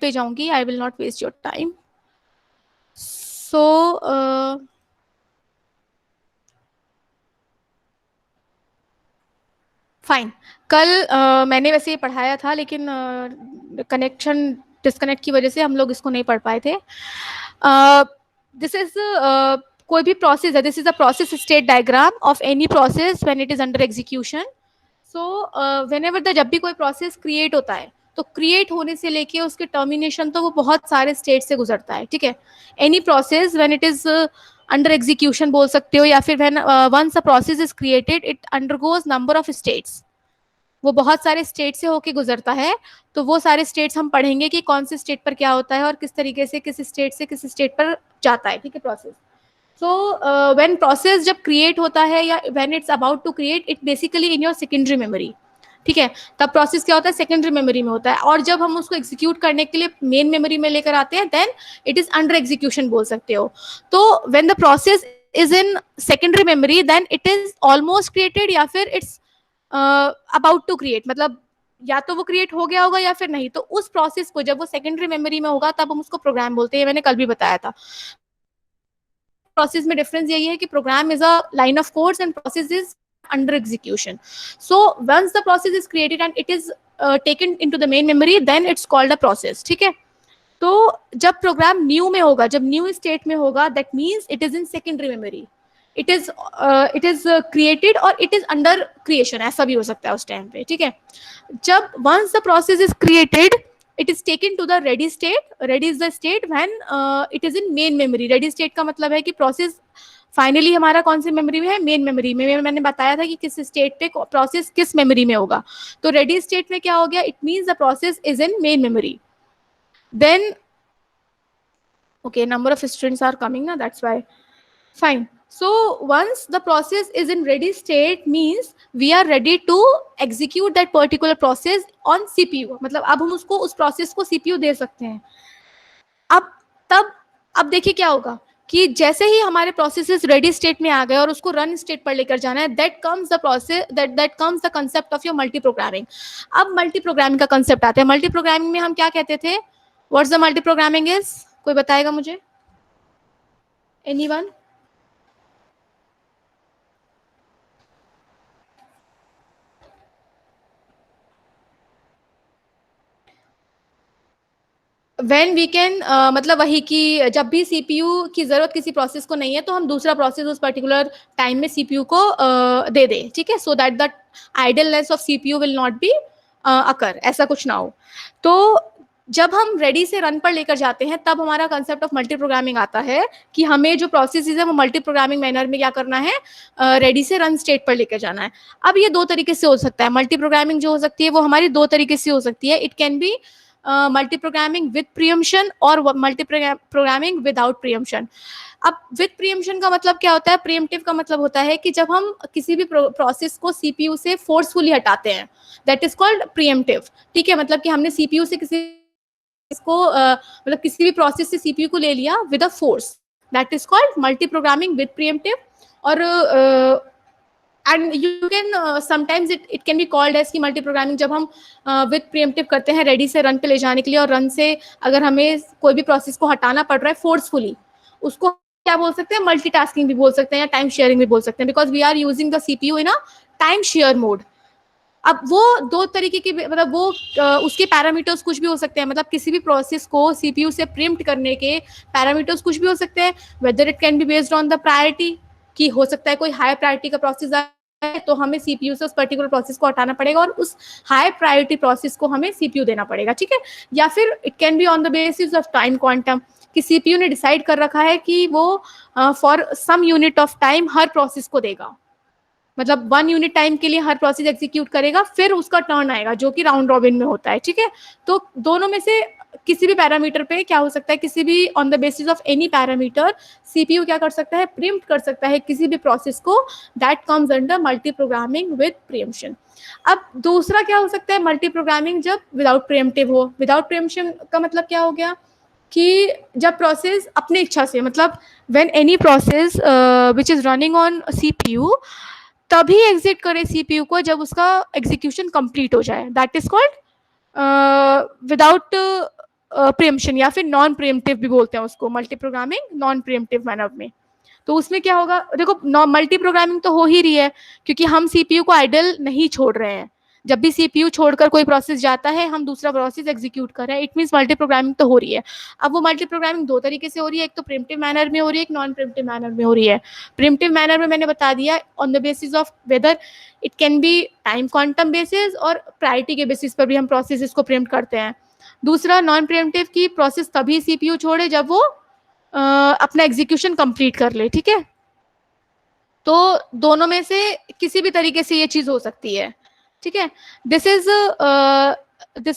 पे जाऊंगी, I will not waste your time. So fine. कल मैंने वैसे ये पढ़ाया था, लेकिन कनेक्शन डिस्कनेक्ट की वजह से हम लोग इसको नहीं पढ़ पाए थे. दिस इज कोई भी प्रोसेस है, this is a process state diagram of any process when it is under execution. So when ever the, जब भी कोई प्रोसेस क्रिएट होता है, तो क्रिएट होने से लेके उसके टर्मिनेशन तो वो बहुत सारे स्टेट से गुजरता है. ठीक है. Any process when it is under execution बोल सकते हो, या फिर when once a process is created it undergoes number of states. वो बहुत सारे स्टेट से होके गुजरता है. तो वो सारे स्टेट्स हम पढ़ेंगे कि कौन से स्टेट पर क्या होता है और किस तरीके से किस स्टेट से किस स्टेट पर जाता है. ठीक है. प्रोसेस. सो व्हेन प्रोसेस जब क्रिएट होता है या when it's about to create, it basically in your secondary memory. ठीक है. तब प्रोसेस क्या होता है, सेकेंडरी मेमोरी में होता है. और जब हम उसको एग्जीक्यूट करने के लिए मेन मेमोरी में लेकर आते हैं, then it is under execution बोल सकते हो. तो when the process is in secondary memory, then it is almost created या फिर इट्स अबाउट टू क्रिएट. मतलब या तो वो क्रिएट हो गया होगा या फिर नहीं. तो उस प्रोसेस को जब वो सेकेंडरी मेमोरी में होगा तब हम उसको प्रोग्राम बोलते हैं. मैंने कल भी बताया था. प्रोसेस में डिफरेंस यही है कि program is a line of codes and process is under execution. So once the process is created and it is taken into the main memory, then it's called a process. ठीक है. तो जब programme new में होगा, जब new state में होगा, that means it is in secondary memory. It is created और इट इज अंडर क्रिएशन, ऐसा भी हो सकता है उस टाइम पे. ठीक है. जब once the process is created, it is taken to the ready state. Ready is the state when it is in main memory. Ready state का मतलब है कि प्रोसेस फाइनली हमारा कौन सी मेमोरी में है, मेन मेमोरी में. मैंने बताया था कि किस स्टेट पे प्रोसेस किस मेमोरी में होगा. तो रेडी स्टेट में क्या हो गया, it means the process is in main memory. Then okay, number of students are coming now, that's why. Fine. So once the process is in ready state, means we are ready to execute that particular process on CPU. मतलब अब हम उसको उस process को CPU दे सकते हैं. अब तब अब देखिए क्या होगा कि जैसे ही हमारे प्रोसेसेस रेडी स्टेट में आ गए और उसको रन स्टेट पर लेकर जाना है, that comes the process, that comes the concept of your multi programming. अब मल्टी प्रोग्रामिंग का कंसेप्ट आता है. मल्टी प्रोग्रामिंग में हम क्या कहते थे, what's the multi programming is, कोई बताएगा मुझे? एनीवन? व्हेन वी कैन, मतलब वही कि जब भी सीपीयू की जरूरत किसी प्रोसेस को नहीं है, तो हम दूसरा प्रोसेस उस पर्टिकुलर टाइम में सीपीयू को दे दें. ठीक है. So that the idleness of CPU will not be occur, ऐसा कुछ ना हो. तो जब हम रेडी से रन पर लेकर जाते हैं, तब हमारा कंसेप्ट ऑफ मल्टी प्रोग्रामिंग आता है कि हमें जो प्रोसेसेस है वो मल्टी प्रोग्रामिंग मैनर में क्या करना है, रेडी से रन स्टेट पर लेकर जाना है. अब ये दो तरीके से हो सकता है. मल्टी प्रोग्रामिंग जो हो सकती है वो हमारी दो तरीके से हो सकती है. It can B multi programming with preemption और मल्टी प्रोग्रामिंग विदाउट प्रीएम्पशन. अब विद प्रीएम्पशन का मतलब क्या होता है, प्रीएम्प्टिव का मतलब होता है कि जब हम किसी भी प्रोसेस को सीपीयू से फोर्सफुली हटाते हैं, दैट इज कॉल्ड प्रीएम्प्टिव. ठीक है. मतलब कि हमने सीपीयू से किसी इसको मतलब किसी भी प्रोसेस से सीपीयू को ले लिया with a force, that is called multi programming with preemptive. और and you can sometimes it can be called as की मल्टी प्रोग्रामिंग जब हम विद प्रीएम्प्टिव करते हैं रेडी से रन पे ले जाने के लिए, और रन से अगर हमें कोई भी प्रोसेस को हटाना पड़ रहा है फोर्सफुली, उसको क्या बोल सकते हैं, मल्टीटास्किंग भी बोल सकते हैं या टाइम शेयरिंग भी बोल सकते हैं, because we are using the CPU in a time share mode. अब वो दो तरीके की, मतलब वो उसके पैरामीटर्स कुछ भी हो सकते हैं. मतलब किसी भी प्रोसेस को सीपीयू से प्रीम्प्ट करने के पैरामीटर्स कुछ भी हो सकते हैं. Whether it can be based on the priority, कि हो सकता है कोई हाई प्रायोरिटी का प्रोसेस है तो हमें सीपीयू से उस पर्टिकुलर प्रोसेस को हटाना पड़ेगा और उस हाई प्रायोरिटी प्रोसेस को हमें सीपीयू देना पड़ेगा. ठीक है. या फिर it can be on the basis of time quantum, कि सीपीयू ने डिसाइड कर रखा है कि वो for some unit of time हर प्रोसेस को देगा. मतलब 1 यूनिट टाइम के लिए हर प्रोसेस एग्जीक्यूट करेगा, फिर उसका टर्न आएगा, जो कि राउंड रॉबिन में होता है. ठीक है. तो दोनों में से किसी भी पैरामीटर पे क्या हो सकता है, किसी भी on the basis of any parameter CPU क्या कर सकता है, प्रीम्प्ट कर सकता है किसी भी प्रोसेस को. That comes under multi programming with preemption. अब दूसरा क्या हो सकता है, मल्टी प्रोग्रामिंग जब विदाउट प्रीएम्प्टिव हो. विदाउट प्रीएम्पशन का मतलब क्या हो गया कि जब प्रोसेस अपनी इच्छा से, मतलब when any process which is running on CPU तभी एग्जिट करे सीपीयू को जब उसका एग्जीक्यूशन कंप्लीट हो जाए. That is called without preemption या फिर नॉन प्रियम्पटिव भी बोलते हैं उसको, मल्टी प्रोग्रामिंग नॉन प्रियम्पटिव मैनर में। तो उसमें क्या होगा, देखो मल्टी प्रोग्रामिंग तो हो ही रही है क्योंकि हम सीपीयू को आइडल नहीं छोड़ रहे हैं। जब भी सीपीयू छोड़कर कोई प्रोसेस जाता है हम दूसरा प्रोसेस एग्जीक्यूट कर रहे हैं, इट मींस मल्टी प्रोग्रामिंग तो हो रही है। अब वो मल्टी प्रोग्रामिंग दो तरीके से हो रही है, एक तो प्रिमिटिव मैनर में हो रही है, एक नॉन प्रिमिटिव मैनर में हो रही है। प्रिमिटिव मैनर में मैंने बता दिया on the basis of whether it can B time quantum basis और प्रायोरिटी के बेसिस पर भी हम प्रोसेस को प्रिम्प्ट करते हैं। दूसरा नॉन प्रिमिटिव की प्रोसेस तभी सीपीयू छोड़े जब वो अपना एग्जीक्यूशन कंप्लीट कर ले, ठीक है। तो दोनों में से किसी भी तरीके से ये चीज हो सकती है, ठीक है। This is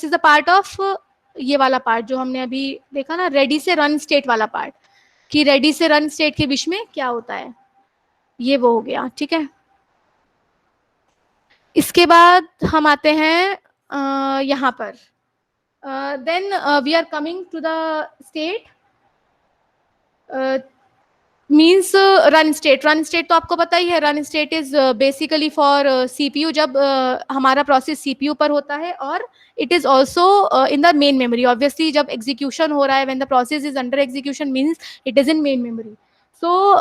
the part of ये वाला पार्ट जो हमने अभी देखा ना, रेडी से रन स्टेट वाला पार्ट, कि रेडी से रन स्टेट के बीच में क्या होता है, ये वो हो गया, ठीक है। इसके बाद हम आते हैं यहाँ पर, then we are coming to the state means run state. Run state तो आपको पता ही है, run state is basically for CPU, जब हमारा प्रोसेस सीपीयू पर होता है और it is also in the main memory. Obviously जब एग्जीक्यूशन हो रहा है, when the process is under execution means it is in main memory. So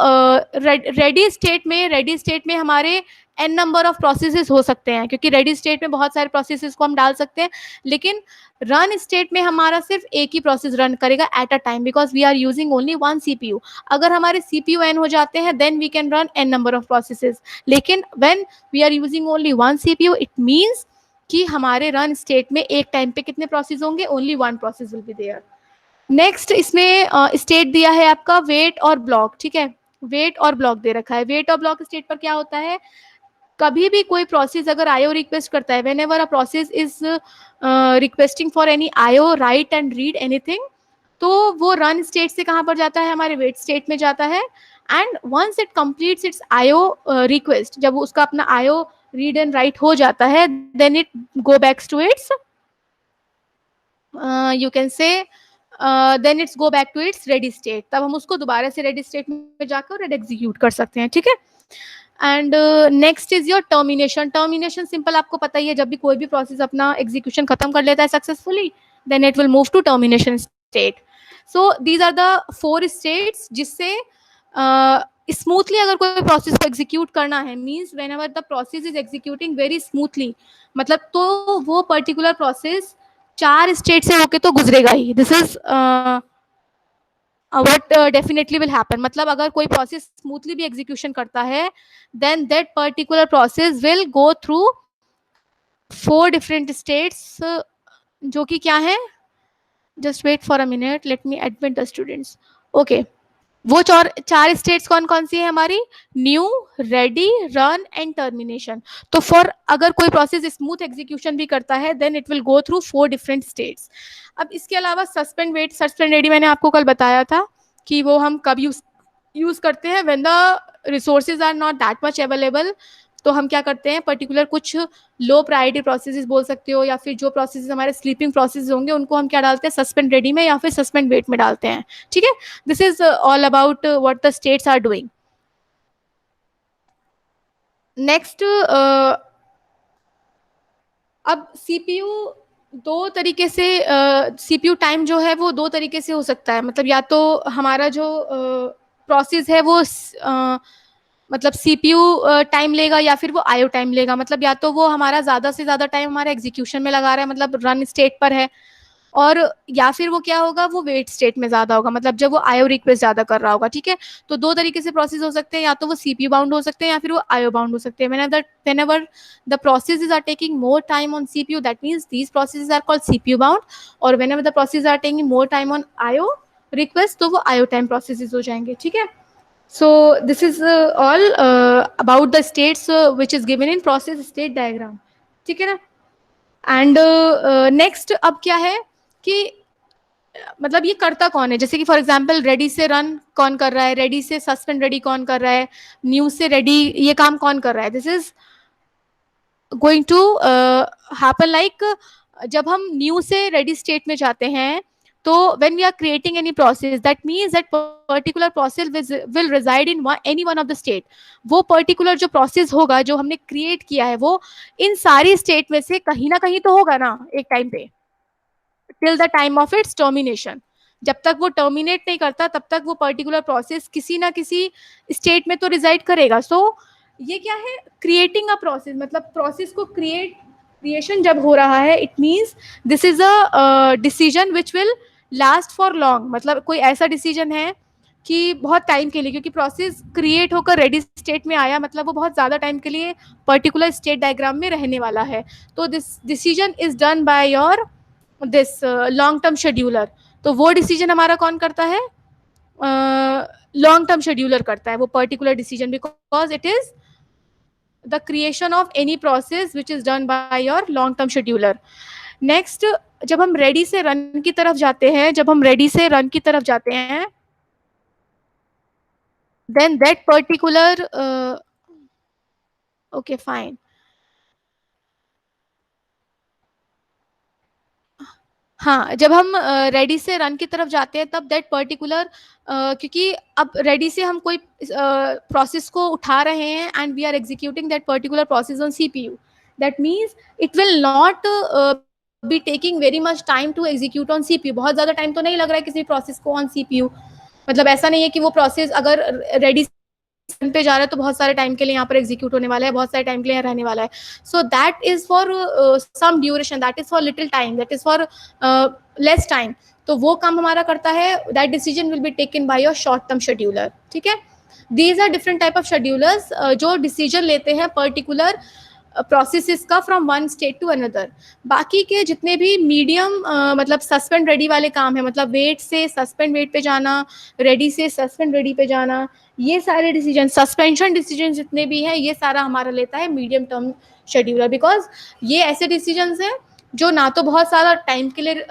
ready state में हमारे n नंबर ऑफ प्रोसेसेस हो सकते हैं, क्योंकि रेडी स्टेट में बहुत सारे प्रोसेसेस को हम डाल सकते हैं, लेकिन रन स्टेट में हमारा सिर्फ एक ही प्रोसेस रन करेगा at a time, because we are using only one CPU. अगर हमारे सीपीयू n हो जाते हैं then we can run n number of processes, लेकिन when we are using only one CPU it means कि हमारे run state में एक टाइम पे कितने प्रोसेस होंगे, only one process will be there. Next इसमें स्टेट दिया है आपका वेट और ब्लॉक, ठीक है। वेट और ब्लॉक दे रखा है। वेट और ब्लॉक स्टेट पर क्या होता है, कभी भी कोई प्रोसेस अगर आईओ रिक्वेस्ट करता है, whenever a process is requesting for any IO right and read anything, तो वो रन स्टेट से कहाँ पर जाता है, हमारे वेट स्टेट में जाता है। And once it completes its IO request, जब उसका अपना आईओ रीड एंड राइट हो जाता है, then it go backs to its you can say then its go back to its ready state. तब हम उसको दोबारा से रेडी स्टेट में जाकर रेड एग्जीक्यूट कर सकते हैं, ठीक है। And next is your termination. Termination simple आपको पता ही है, जब भी कोई भी प्रोसेस अपना एग्जीक्यूशन खत्म कर लेता है successfully, then it will move to termination state. So these are the 4 states जिससे स्मूथली अगर कोई प्रोसेस को एग्जीक्यूट करना है, means whenever the process is executing very smoothly, मतलब तो वो पर्टिकुलर प्रोसेस 4 स्टेट से होके तो गुजरेगा ही। This is what definitely will happen, मतलब अगर कोई प्रोसेस स्मूथली भी एग्जीक्यूशन करता है then that particular process will go through 4 different states, जो कि क्या है, just wait for a minute, let me admit the students. Okay, वो 4 स्टेट्स कौन कौन सी है हमारी, new, ready, run and termination. तो फॉर अगर कोई प्रोसेस स्मूथ एग्जीक्यूशन भी करता है then it will go through 4 different states. अब इसके अलावा सस्पेंड, वेट, सस्पेंड, रेडी मैंने आपको कल बताया था कि वो हम कब यूज करते हैं, when the resources are not that much available. तो हम क्या करते हैं, पर्टिकुलर कुछ लो प्रायोरिटी प्रोसेसेस बोल सकते हो, या फिर जो प्रोसेसेस हमारे स्लीपिंग प्रोसेस होंगे उनको हम क्या डालते हैं, सस्पेंड रेडी में या फिर सस्पेंड वेट में डालते हैं, ठीक है। This is all about what the states are doing. Next, अब सीपीयू दो तरीके से, सीपीयू टाइम जो है वो दो तरीके से हो सकता है, मतलब या तो हमारा जो प्रोसेस है वो मतलब सीपीयू टाइम लेगा या फिर वो आईओ टाइम लेगा, मतलब या तो वो हमारा ज़्यादा से ज़्यादा टाइम हमारा एग्जीक्यूशन में लगा रहा है, मतलब रन स्टेट पर है, और या फिर वो क्या होगा, वो वेट स्टेट में ज़्यादा होगा, मतलब जब वो आईओ रिक्वेस्ट ज़्यादा कर रहा होगा, ठीक है। तो दो तरीके से प्रोसेस हो सकते हैं, या तो वो सीपीयू बाउंड हो सकते हैं या फिर वो आईओ बाउंड हो सकते हैं। whenever the processes are taking more time on CPU, that means these processes are called CPU bound, और whenever the processes are taking more time on IO request, तो वो IO time processes हो जाएंगे, ठीक है। So this is all about the states which is given in process state diagram, ठीक है ना। एंड नेक्स्ट अब क्या है कि मतलब ये करता कौन है, जैसे कि फॉर एग्जांपल रेडी से रन कौन कर रहा है, रेडी से सस्पेंड रेडी कौन कर रहा है, न्यू से रेडी ये काम कौन कर रहा है। This is going to happen like जब हम न्यू से रेडी स्टेट में जाते हैं, तो when we are creating any process that means that particular process will reside in any one of the state। वो particular जो process होगा जो हमने create किया है वो इन सारी state में से कहीं ना कहीं तो होगा ना एक टाइम पे, till the time of its termination. जब तक वो टर्मिनेट नहीं करता तब तक वो पर्टिकुलर प्रोसेस किसी ना किसी स्टेट में तो रिजाइड करेगा। सो ये क्या है, क्रिएटिंग अ प्रोसेस, मतलब प्रोसेस को क्रिएशन जब हो रहा है, it means this is a decision which will last for long. मतलब कोई ऐसा डिसीजन है कि बहुत टाइम के लिए, क्योंकि प्रोसेस क्रिएट होकर रेडी स्टेट में आया, मतलब वो बहुत ज़्यादा टाइम के लिए पर्टिकुलर स्टेट डायग्राम में रहने वाला है। तो this decision is done by your this long term scheduler. तो वो डिसीजन हमारा कौन करता है, लॉन्ग टर्म शेड्यूलर करता है वो particular decision, because it is the creation of any process which is done by your long term scheduler. Next, जब हम रेडी से रन की तरफ जाते हैं, जब हम रेडी से रन की तरफ जाते हैं, then that particular okay fine, हाँ, जब हम रेडी से रन की तरफ जाते हैं तब दैट पर्टिकुलर, क्योंकि अब रेडी से हम कोई प्रोसेस को उठा रहे हैं and we are executing that particular process on CPU, that means it will not be taking very much time to execute on CPU. बहुत ज़्यादा टाइम तो नहीं लग रहा है किसी प्रोसेस को ऑन सीपीयू। मतलब ऐसा नहीं है कि वो प्रोसेस अगर रेडी पे जा रहा है तो बहुत सारे टाइम के लिए यहाँ पर एग्जीक्यूट होने वाला है, बहुत सारे टाइम के लिए यहाँ रहने वाला है। So that is for some duration, that is for little time, that is for less time. तो वो काम हमारा करता है, that decision will be taken by your short term scheduler. ठीक है, these are different type of schedulers जो decision लेते हैं पर्टिकुलर प्रोसेसेस का from one state to another. बाकी के जितने भी मीडियम मतलब सस्पेंड रेडी वाले काम है, मतलब वेट से सस्पेंड वेट पे जाना, रेडी से सस्पेंड रेडी पे जाना, ये सारे डिसीजन, सस्पेंशन डिसीजन जितने भी हैं, ये सारा हमारा लेता है मीडियम टर्म शेड्यूलर, बिकॉज ये ऐसे डिसीजंस हैं जो ना तो बहुत सारा टाइम के लिए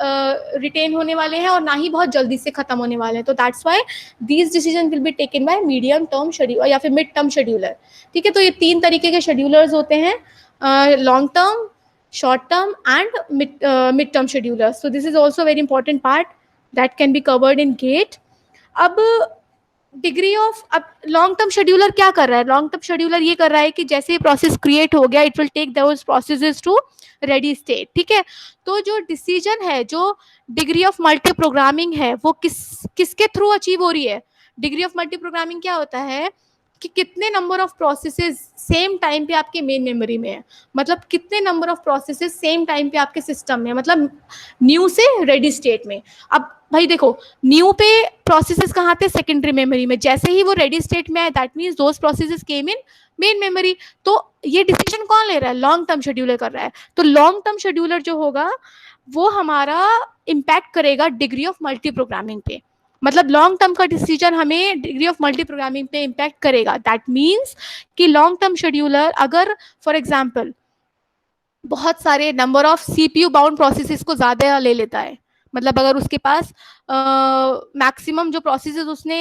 रिटेन होने वाले हैं और ना ही बहुत जल्दी से खत्म होने वाले हैं। तो that's why these decision will be taken bye medium term scheduler या फिर मिड टर्म शेड्यूलर। ठीक है, तो ये 3 तरीके के शेड्यूलर्स होते हैं, long term, short term and mid term schedulers. So this is also a very important part that can be covered in GATE. अब डिग्री ऑफ, अब लॉन्ग टर्म शेड्यूलर क्या कर रहा है, लॉन्ग टर्म शेड्यूलर ये कर रहा है कि जैसे प्रोसेस क्रिएट हो गया, it will take those processes to ready state. ठीक है, तो जो डिसीजन है, जो डिग्री ऑफ मल्टी प्रोग्रामिंग है, वो किसके थ्रू अचीव हो रही है। डिग्री ऑफ मल्टी प्रोग्रामिंग क्या होता है कि कितने number of processes same time पे आपके मेन मेमोरी में है, मतलब कितने number of processes same time पे आपके सिस्टम में, मतलब न्यू से रेडी स्टेट में। अब भाई देखो, न्यू पे प्रोसेसेस कहाँ थे, सेकेंडरी मेमोरी में, जैसे ही वो रेडी स्टेट में आए that means those processes came in main memory. तो ये डिसीजन कौन ले रहा है, लॉन्ग टर्म शेड्यूलर कर रहा है। तो लॉन्ग टर्म शेड्यूलर जो होगा वो हमारा इम्पैक्ट करेगा डिग्री ऑफ मल्टी प्रोग्रामिंग पे, मतलब लॉन्ग टर्म का डिसीजन हमें डिग्री ऑफ मल्टी प्रोग्रामिंग पे इम्पैक्ट करेगा। दैट मीन्स कि लॉन्ग टर्म शेड्यूलर अगर फॉर एग्जाम्पल बहुत सारे number of CPU bound processes को ज्यादा ले लेता है, मतलब अगर उसके पास मैक्सिमम जो प्रोसेसेस उसने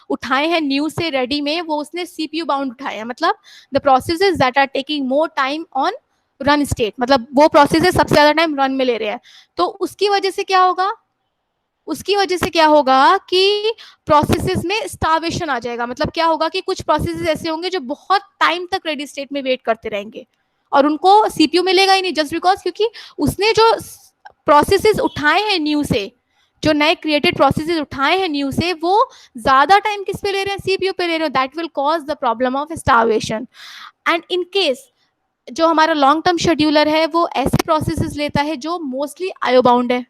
उठाए हैं न्यू से रेडी में, वो उसने सीपीयू बाउंड उठाए हैं, मतलब the processes that are taking more time on run state, मतलब वो प्रोसेसेस सबसे ज्यादा टाइम रन में ले रहे हैं। तो उसकी वजह से क्या होगा, उसकी वजह से क्या होगा कि प्रोसेसेस में स्टार्वेशन आ जाएगा। मतलब क्या होगा कि कुछ प्रोसेसेस ऐसे होंगे जो बहुत टाइम तक रेडी स्टेट में वेट करते रहेंगे और उनको सीपीयू मिलेगा ही नहीं, जस्ट बिकॉज क्योंकि उसने जो प्रोसेसेस उठाए हैं न्यू से, जो नए क्रिएटेड प्रोसेसेस उठाए हैं न्यू से, वो ज्यादा टाइम किस पे ले रहे हैं, सीपीयू पे ले रहे हैं। That will cause the problem of starvation. And in case जो हमारा लॉन्ग टर्म शेड्यूलर है वो ऐसे प्रोसेसेस लेता है जो मोस्टली आयो बाउंड है,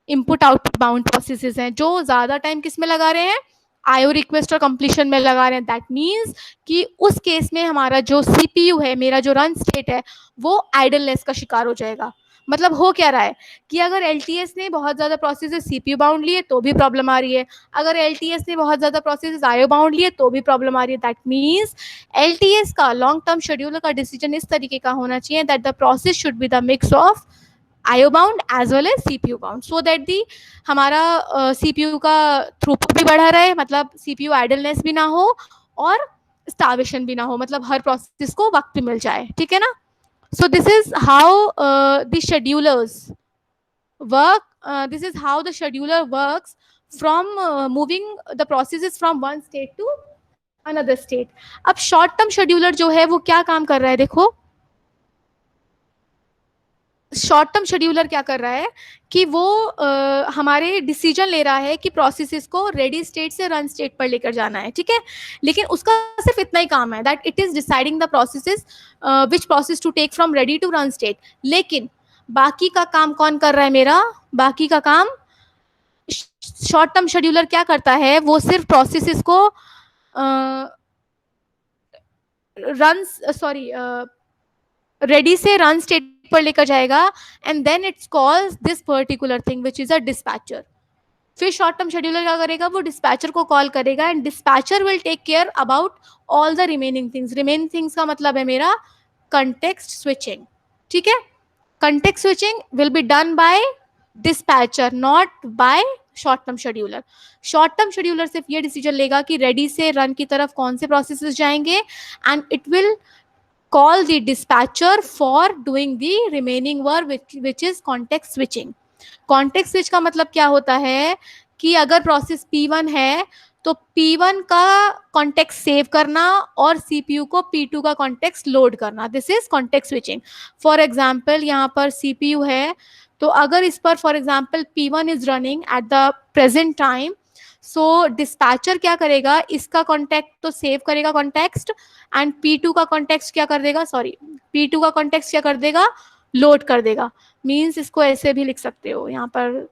इनपुट आउटपुट बाउंड प्रोसेसेस हैं, जो ज्यादा टाइम किस में लगा रहे हैं, आईओ रिक्वेस्ट और कंप्लीशन में लगा रहे हैं। दैट मीन्स कि उस केस में हमारा जो सीपीयू है, मेरा जो रन स्टेट है, वो आइडलनेस का शिकार हो जाएगा। मतलब हो क्या रहा है कि अगर एलटीएस ने बहुत ज़्यादा प्रोसेसेस सीपीयू बाउंड लिए तो भी प्रॉब्लम आ रही है, अगर एलटीएस ने बहुत ज़्यादा प्रोसेसेस आईओ बाउंड लिए तो भी प्रॉब्लम आ रही है। दैट मीन्स एलटीएस का, लॉन्ग टर्म शेड्यूलर का डिसीजन इस तरीके का होना चाहिए that the process should be the mix of IO bound as well as CPU bound, so that the हमारा CPU का थ्रूपुट भी बढ़ा रहे, मतलब CPU आइडलनेस भी ना हो और स्टार्वेशन भी ना हो, मतलब हर प्रोसेस को वक्त पे मिल जाए। ठीक है ना। So this is how the schedulers work, this is how the scheduler works from moving the processes from one state to another state. अब शॉर्ट टर्म शेड्यूलर जो है वो क्या काम कर रहा है, देखो शॉर्ट टर्म शेड्यूलर क्या कर रहा है कि वो हमारे डिसीजन ले रहा है कि प्रोसेसेस को रेडी स्टेट से रन स्टेट पर लेकर जाना है, ठीक है। लेकिन उसका सिर्फ इतना ही काम है, that it is deciding the processes which process to take from ready to run state. लेकिन बाकी का काम कौन कर रहा है मेरा? बाकी का काम शॉर्ट टर्म शेड्यूलर क्या करता है, वो सिर्फ प्रोसेसेस को रन सॉरी रेडी से रन स्टेट पर लेकर जाएगा, and then it's calls this particular thing which is a dispatcher. फिर शॉर्ट टर्म शेड्यूलर क्या करेगा, वो डिस्पैचर को कॉल करेगा, and dispatcher will take care about all the remaining things. Remaining things का मतलब है मेरा कंटेक्स्ट स्विचिंग, ठीक है। Context switching will be done by dispatcher, not by short term scheduler. Short term scheduler सिर्फ ये डिसीजन लेगा कि रेडी से रन की तरफ कौन से प्रोसेसेस जाएंगे, and it will call the dispatcher for doing the remaining work which is context switching। context switch का मतलब क्या होता है कि अगर प्रोसेस P1 है तो P1 का कॉन्टेक्स्ट सेव करना और CPU को P2 का कॉन्टेक्स्ट लोड करना, this is context switching. For example यहाँ पर CPU है, तो अगर इस पर for example P1 is running at the present time, so dispatcher क्या करेगा, इसका कॉन्टेक्ट तो सेव करेगा कॉन्टेक्स्ट, एंड P2 का कॉन्टेक्स्ट क्या कर देगा, सॉरी P2 का कॉन्टेक्स्ट क्या कर देगा, लोड कर देगा। मीन्स इसको ऐसे भी लिख सकते हो यहाँ पर,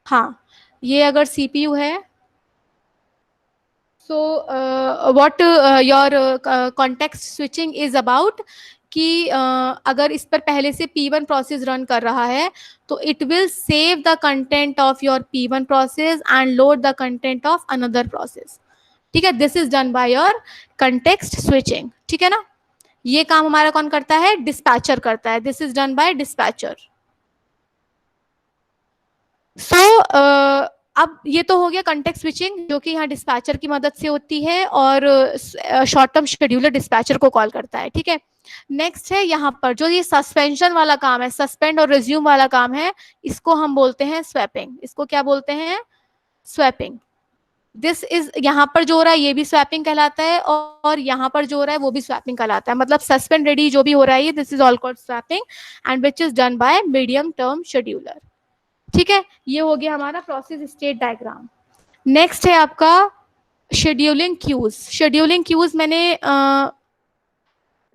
हाँ ये अगर CPU है, so what your context switching is about कि अगर इस पर पहले से P1 प्रोसेस रन कर रहा है तो it will save the content of your P1 process and load the content of another process, ठीक है। This is done by your context switching, ठीक है ना। ये काम हमारा कौन करता है, डिस्पैचर करता है, this is done by dispatcher. So अब ये तो हो गया कंटेक्स्ट स्विचिंग जो कि यहाँ डिस्पैचर की मदद से होती है, और शॉर्ट टर्म शेड्यूलर डिस्पैचर को कॉल करता है, ठीक है। नेक्स्ट है यहाँ पर जो ये सस्पेंशन वाला काम है, सस्पेंड और रिज्यूम वाला काम है, इसको हम बोलते हैं स्वैपिंग। इसको क्या बोलते हैं, स्वैपिंग। दिस इज यहाँ पर जो हो रहा है ये भी स्वैपिंग कहलाता है, और यहाँ पर जो हो रहा है वो भी स्वैपिंग कहलाता है। मतलब सस्पेंड रेडी जो भी हो रहा है, this is all called swapping and which is done bye medium term scheduler, ठीक है। ये हो गया हमारा प्रोसेस स्टेट डायग्राम। नेक्स्ट है आपका शेड्यूलिंग क्यूज। शेड्यूलिंग क्यूज मैंने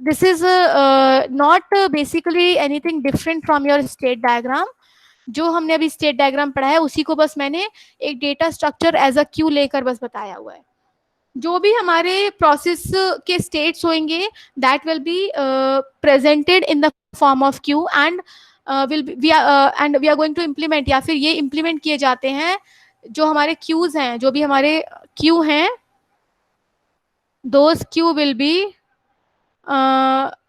this is not basically anything different from your state diagram. जो हमने अभी स्टेट डायग्राम पढ़ा है उसी को बस मैंने एक data structure as a queue लेकर बस बताया हुआ है। जो भी हमारे प्रोसेस के स्टेट्स होंगे that will be presented in the form of queue, and we are going to implement, या फिर ये इम्प्लीमेंट किए जाते हैं जो हमारे क्यूज हैं, जो भी हमारे क्यू हैं, those Q will be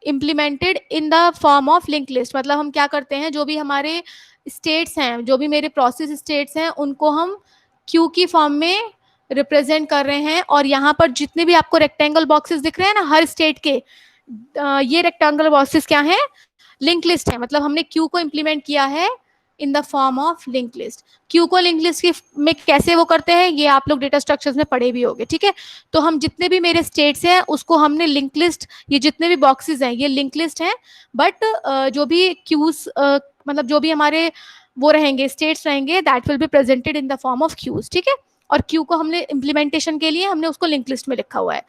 implemented in the form of link list. मतलब हम क्या करते हैं, जो भी हमारे स्टेट्स हैं, जो भी मेरे प्रोसेस स्टेट्स हैं, उनको हम क्यू की फॉर्म में रिप्रेजेंट कर रहे हैं। और यहाँ पर जितने भी आपको रेक्टेंगल बॉक्सेस दिख रहे हैं ना हर स्टेट के, ये रेक्टेंगल बॉक्सेस क्या हैं, लिंक लिस्ट है। मतलब हमने क्यू को इम्प्लीमेंट किया है इन the form of link list. Q को लिंक लिस्ट की में कैसे वो करते हैं ये आप लोग डेटा स्ट्रक्चर्स में पढ़े भी होंगे, ठीक है। तो हम जितने भी मेरे स्टेट्स हैं उसको हमने लिंक लिस्ट, ये जितने भी बॉक्सेस हैं ये लिंक लिस्ट हैं, बट जो भी क्यूज मतलब जो भी हमारे वो रहेंगे स्टेट्स रहेंगे that will be presented in the form of queues, ठीक है। और क्यू को हमने इम्प्लीमेंटेशन के लिए हमने उसको लिंक लिस्ट में लिखा हुआ है।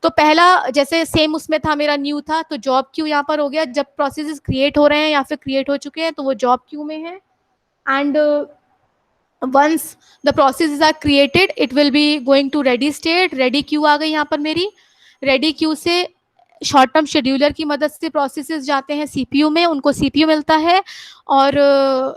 तो पहला जैसे सेम उसमें था मेरा न्यू था, तो जॉब क्यू यहाँ पर हो गया। जब प्रोसेसेस क्रिएट हो रहे हैं या फिर क्रिएट हो चुके हैं तो वो जॉब क्यू में है, and once the processes are created it will be going to ready state। ready queue आ गई यहाँ पर मेरी। ready queue से शॉर्ट टर्म शेड्यूलर की मदद से प्रोसेसेस जाते हैं सीपीयू में, उनको सीपीयू मिलता है, और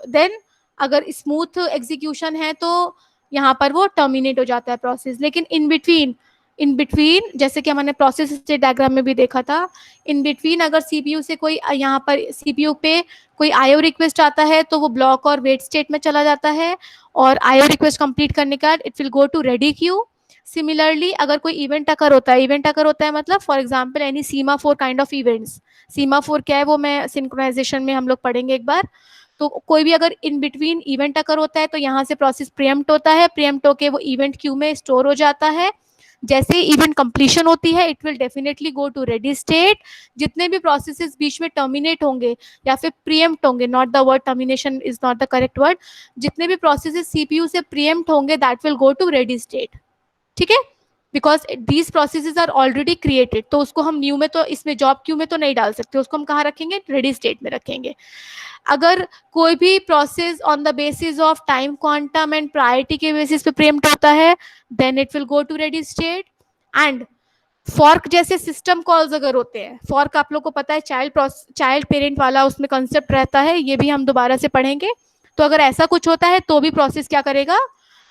देन अगर स्मूथ एग्जीक्यूशन है तो यहाँ पर वो टर्मिनेट हो जाता है प्रोसेस। लेकिन इन बिटवीन जैसे कि हमने प्रोसेस स्टेट डायग्राम में भी देखा था, इन बिटवीन अगर सीपीयू से कोई यहाँ पर सीपीयू पे कोई आईओ रिक्वेस्ट आता है तो वो ब्लॉक और वेट स्टेट में चला जाता है, और आईओ रिक्वेस्ट कंप्लीट करने के बाद it will go to ready queue. Similarly अगर कोई इवेंट अकर होता है, इवेंट अकर होता है मतलब for example any semaphore kind of events. Semaphore क्या है वो मैं सिंक्रोनाइजेशन में हम लोग पढ़ेंगे एक बार। तो कोई भी अगर इन बिटवीन इवेंट अकर होता है तो यहाँ से प्रोसेस प्रीएम्प्ट होता है, प्रीएम्प्ट होके वो इवेंट क्यू में स्टोर हो जाता है। जैसे इवेंट कंप्लीशन होती है it will definitely go to ready state. जितने भी प्रोसेसेस बीच में टर्मिनेट होंगे या फिर प्रीएम्प्ट होंगे, not the word termination is not the correct word, जितने भी प्रोसेसेस सीपीयू से प्रीएम्प्ट होंगे that will go to ready state. ठीक है, because these processes are already created, तो उसको हम न्यू में तो इसमें जॉब क्यू में तो नहीं डाल सकते, उसको हम कहाँ रखेंगे, रेडी स्टेट में रखेंगे. अगर कोई भी process on the basis of time quantum and priority के बेसिस पे प्रेम्प्ट होता है then it will go to ready state. And fork जैसे सिस्टम कॉल्स अगर होते हैं, फॉर्क आप लोग को पता है चाइल्ड पेरेंट वाला उसमें कंसेप्ट रहता है, ये भी हम दोबारा से पढ़ेंगे. तो अगर ऐसा कुछ होता है तो भी प्रोसेस क्या करेगा,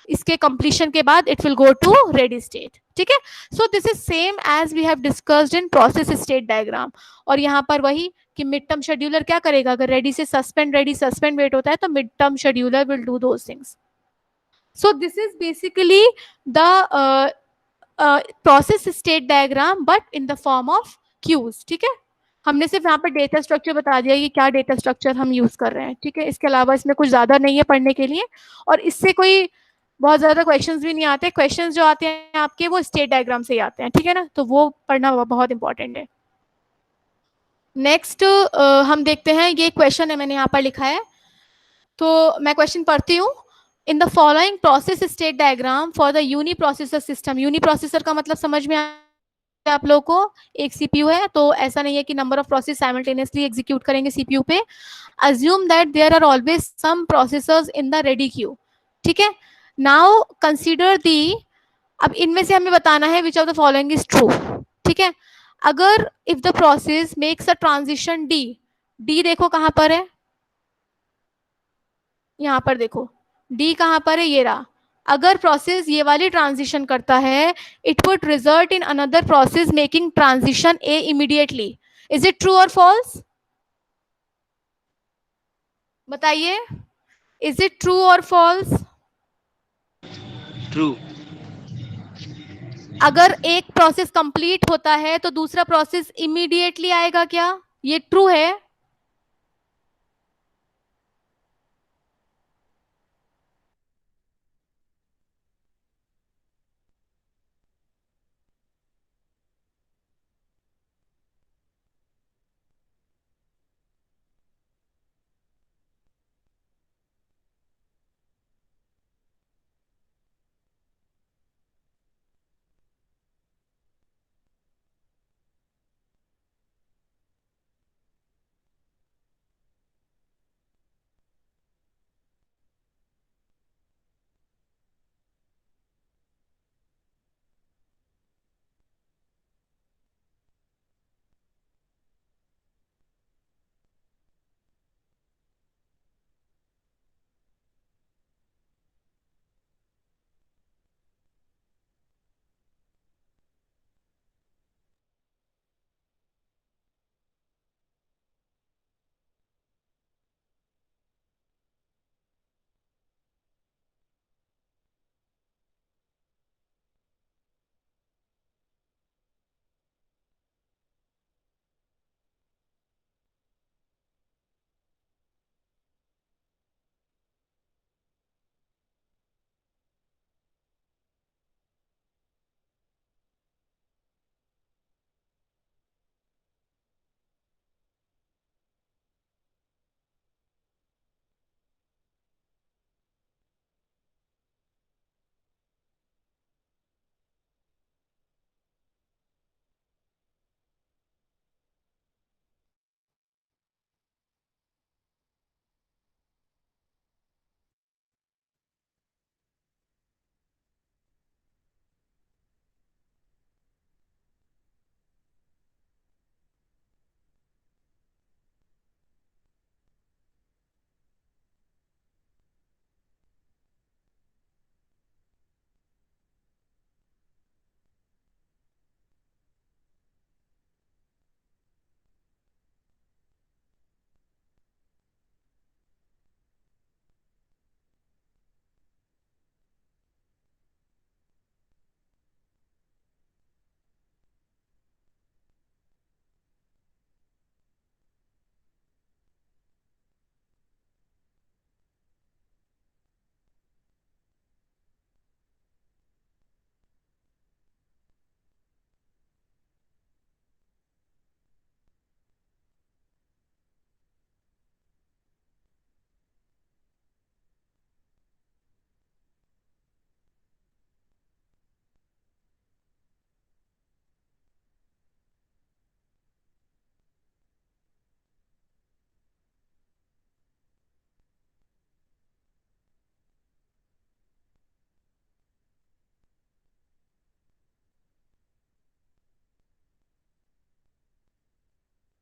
इसके कंप्लीशन के बाद it will go to ready state. ठीक है, so this is same as we have discussed in process state diagram. और यहाँ पर वही कि मिड टर्म शेड्यूलर क्या करेगा, अगर रेडी सस्पेंड वेट होता है तो mid term scheduler will do those things. So this is basically the process state diagram but in the form of queues. ठीक है, हमने सिर्फ यहाँ पर डेटा स्ट्रक्चर बता दिया कि क्या डेटा स्ट्रक्चर हम यूज कर रहे हैं. ठीक है, इसके अलावा इसमें कुछ ज्यादा नहीं है पढ़ने के लिए, और इससे कोई बहुत ज्यादा क्वेश्चंस भी नहीं आते. क्वेश्चंस जो आते हैं आपके वो स्टेट डायग्राम से ही आते हैं. ठीक है ना, तो वो पढ़ना बहुत इंपॉर्टेंट है. नेक्स्ट हम देखते हैं, ये क्वेश्चन है मैंने यहाँ पर लिखा है, तो मैं क्वेश्चन पढ़ती हूँ. In the following process state diagram for the uniprocessor system. Uniprocessor का मतलब समझ में आप लोगों को, एक सीपीयू है तो ऐसा नहीं है कि number of process simultaneously execute करेंगे सीपीयू पे. Assume that there are always some processors in the ready queue. ठीक है, नाउ कंसीडर दी, अब इनमें से हमें बताना है which of the following is true. ठीक है, अगर if the process makes a transition D, D देखो कहां पर है, यहां पर देखो डी कहां पर है, ये रहा. अगर प्रोसेस ये वाली ट्रांजिशन करता है it would result in another process making transition A immediately. Is it true और फॉल्स, बताइए, इज इट ट्रू और फॉल्स. ट्रू. अगर एक प्रोसेस कंप्लीट होता है तो दूसरा प्रोसेस इमीडिएटली आएगा क्या, ये ट्रू है.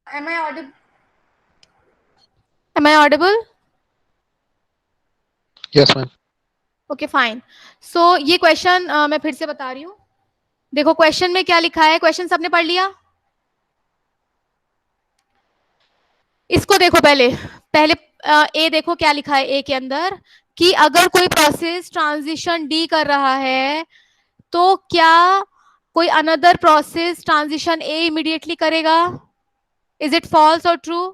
Am I audible? Am I audible? Yes, ma'am. Okay fine. So ये क्वेश्चन मैं फिर से बता रही हूँ. देखो क्वेश्चन में क्या लिखा है. क्वेश्चन सबने पढ़ लिया. इसको देखो पहले. पहले ए देखो क्या लिखा है ए के अंदर, कि अगर कोई प्रोसेस ट्रांजिशन डी कर रहा है तो क्या कोई अनदर प्रोसेस ट्रांजिशन ए इमीडिएटली करेगा. इज इट फॉल्स और ट्रू.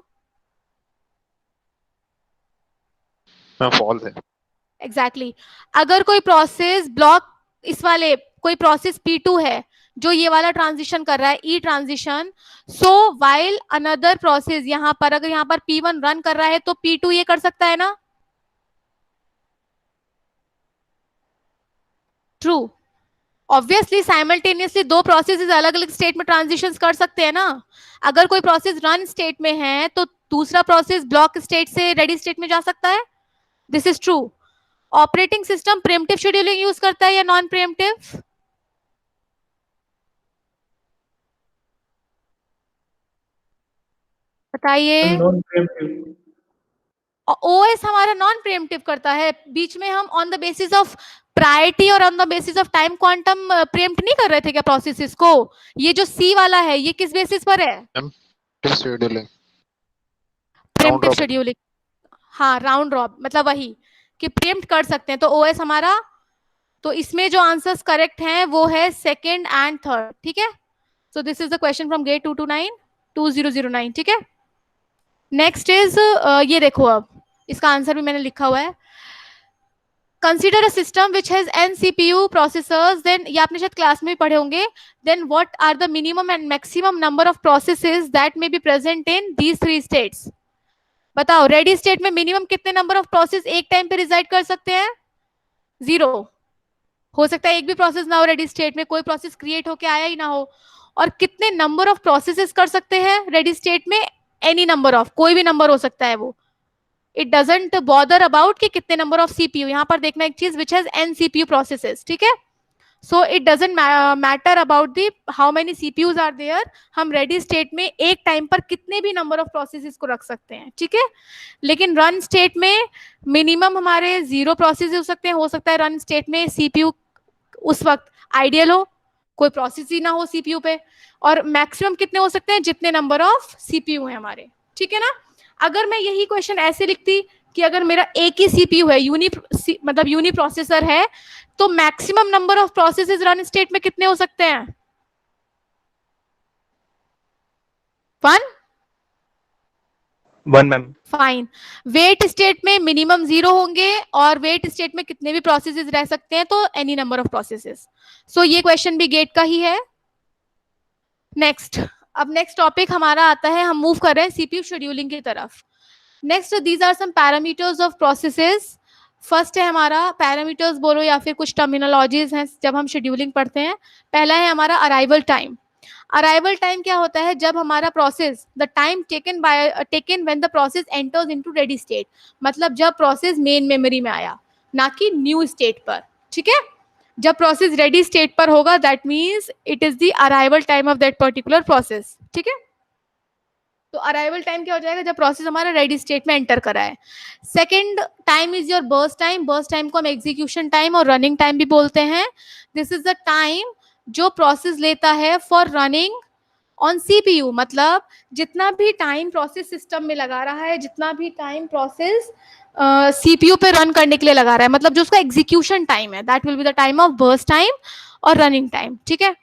मैम फॉल्स है. एग्जैक्टली. अगर कोई प्रोसेस ब्लॉक, इस वाले कोई प्रोसेस P2 है जो ये वाला ट्रांजिशन कर रहा है ई transition, so while another process, यहां पर अगर यहां पर P1 रन कर रहा है तो P2 ये कर सकता है ना. ट्रू. ऑब्वियसली साइमल्टेनियसली दो प्रोसेस अलग अलग स्टेट में ट्रांजिशन कर सकते हैं ना. अगर कोई प्रोसेस रन स्टेट में है तो दूसरा प्रोसेस ब्लॉक स्टेट से रेडी स्टेट में जा सकता है. This is true. Operating system preemptive scheduling use करता है या नॉन प्रीएम्प्टिव. बताइए. Non preemptive. ओएस हमारा नॉन प्रीएम्प्टिव करता है. बीच में हम on the basis of priority और on the basis of time quantum preempt नहीं कर रहे थे क्या प्रोसेसेस को. ये जो सी वाला है ये किस बेसिस पर है. शेड्यूलिंग. Pre-emptive scheduling. हाँ राउंड रॉब मतलब वही कि प्रीएम्प्ट कर सकते हैं. तो ओएस हमारा, तो इसमें जो आंसर्स करेक्ट हैं वो है सेकंड एंड थर्ड. ठीक है. So this is the question from GATE 2009. ठीक है. नेक्स्ट इज ये देखो, अब इसका आंसर भी मैंने लिखा हुआ है. Consider a system which has n CPU processors, then ये आपने शायद क्लास में भी पढ़े होंगे. Then what are the minimum and maximum number of processes that may be present in these three states. बताओ रेडी स्टेट में मिनिमम कितने नंबर ऑफ प्रोसेस एक टाइम पे रिजाइड कर सकते हैं. 0. हो सकता है एक भी प्रोसेस ना हो रेडी स्टेट में, कोई प्रोसेस क्रिएट होके आया ही ना हो. और कितने नंबर ऑफ प्रोसेसेस कर सकते हैं रेडी स्टेट में. एनी नंबर ऑफ, कोई भी नंबर हो सकता है वो. इट डजंट बॉदर अबाउट कि कितने नंबर ऑफ सीपीयू. यहां पर देखना एक चीज, which has n CPU processes. ठीक है. So it doesn't matter about the how many CPUs are there. हम रेडी स्टेट में एक टाइम पर कितने भी नंबर ऑफ प्रोसेसेस को रख सकते हैं. ठीक है. लेकिन रन स्टेट में मिनिमम हमारे 0 प्रोसेस हो सकते हैं. हो सकता है रन स्टेट में सीपीयू उस वक्त आइडियल हो, कोई प्रोसेस ही ना हो सीपीयू पे. और मैक्सिमम कितने हो सकते हैं, जितने नंबर ऑफ सीपीयू है हमारे. ठीक है ना. अगर मैं यही क्वेश्चन ऐसे लिखती कि अगर मेरा एक ही सीपीयू है, मतलब यूनी प्रोसेसर है, तो maximum number of processes run state में कितने हो सकते हैं. 1. 1 मैम. फाइन. वेट स्टेट में मिनिमम 0 होंगे और वेट स्टेट में कितने भी प्रोसेसेस रह सकते हैं, तो एनी नंबर ऑफ प्रोसेसेस. सो ये क्वेश्चन भी गेट का ही है. नेक्स्ट, अब नेक्स्ट टॉपिक हमारा आता है, हम मूव कर रहे हैं सीपीयू शेड्यूलिंग की तरफ. Next, these are some parameters of processes. First है हमारा पैरामीटर्स बोलो या फिर कुछ टर्मिनोलॉजीज हैं जब हम शेड्यूलिंग पढ़ते हैं. पहला है हमारा अराइवल टाइम. अराइवल टाइम क्या होता है, जब हमारा process, the time taken when the process enters into ready state. मतलब जब प्रोसेस मेन मेमोरी में आया, ना कि न्यू स्टेट पर. ठीक है. जब प्रोसेस रेडी स्टेट पर होगा, that means it is the arrival time of that particular process. ठीक है. तो अराइवल टाइम क्या हो जाएगा, जब प्रोसेस हमारा रेडी स्टेट में एंटर करा है. Second time is your burst time. Burst time को हम एग्जीक्यूशन टाइम और रनिंग टाइम भी बोलते हैं. दिस इज द टाइम जो प्रोसेस लेता है फॉर रनिंग ऑन सीपीयू. मतलब जितना भी टाइम प्रोसेस सिस्टम में लगा रहा है, जितना भी टाइम प्रोसेस सीपीयू पे रन करने के लिए लगा रहा है, मतलब जो उसका एग्जीक्यूशन टाइम है, that will be the time of burst time और रनिंग टाइम. ठीक है.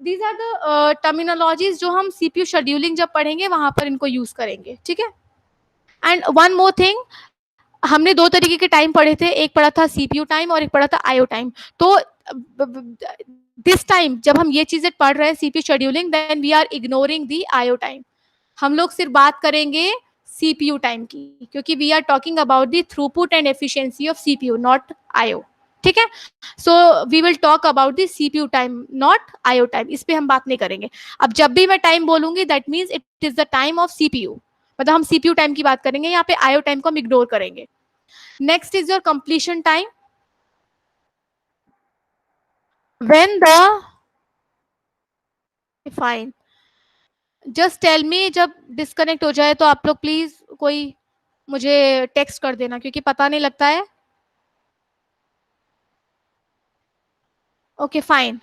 दीज आर द टर्मिनोलॉजीज जो हम सीपीयू शेड्यूलिंग जब पढ़ेंगे वहां पर इनको यूज करेंगे. ठीक है. एंड वन मोर थिंग, हमने दो तरीके के टाइम पढ़े थे, एक पढ़ा था सीपीयू टाइम और एक पढ़ा था आईओ टाइम. तो दिस टाइम जब हम ये चीजें पढ़ रहे हैं CPU scheduling, then we are ignoring the IO time. हम लोग सिर्फ बात करेंगे सीपीयू टाइम की, क्योंकि we are talking about the throughput and efficiency of CPU, not IO. ठीक है. So we will talk about the CPU time, not IO time. इस पे हम बात नहीं करेंगे. अब जब भी मैं टाइम बोलूंगी, that means it is the time of CPU. मतलब हम सीपीयू टाइम की बात करेंगे, यहाँ पे आईओ टाइम को हम इग्नोर करेंगे. Next is your completion time. When the fine, just tell me, जब डिस्कनेक्ट हो जाए तो आप लोग प्लीज कोई मुझे टेक्स्ट कर देना, क्योंकि पता नहीं लगता है. Okay fine.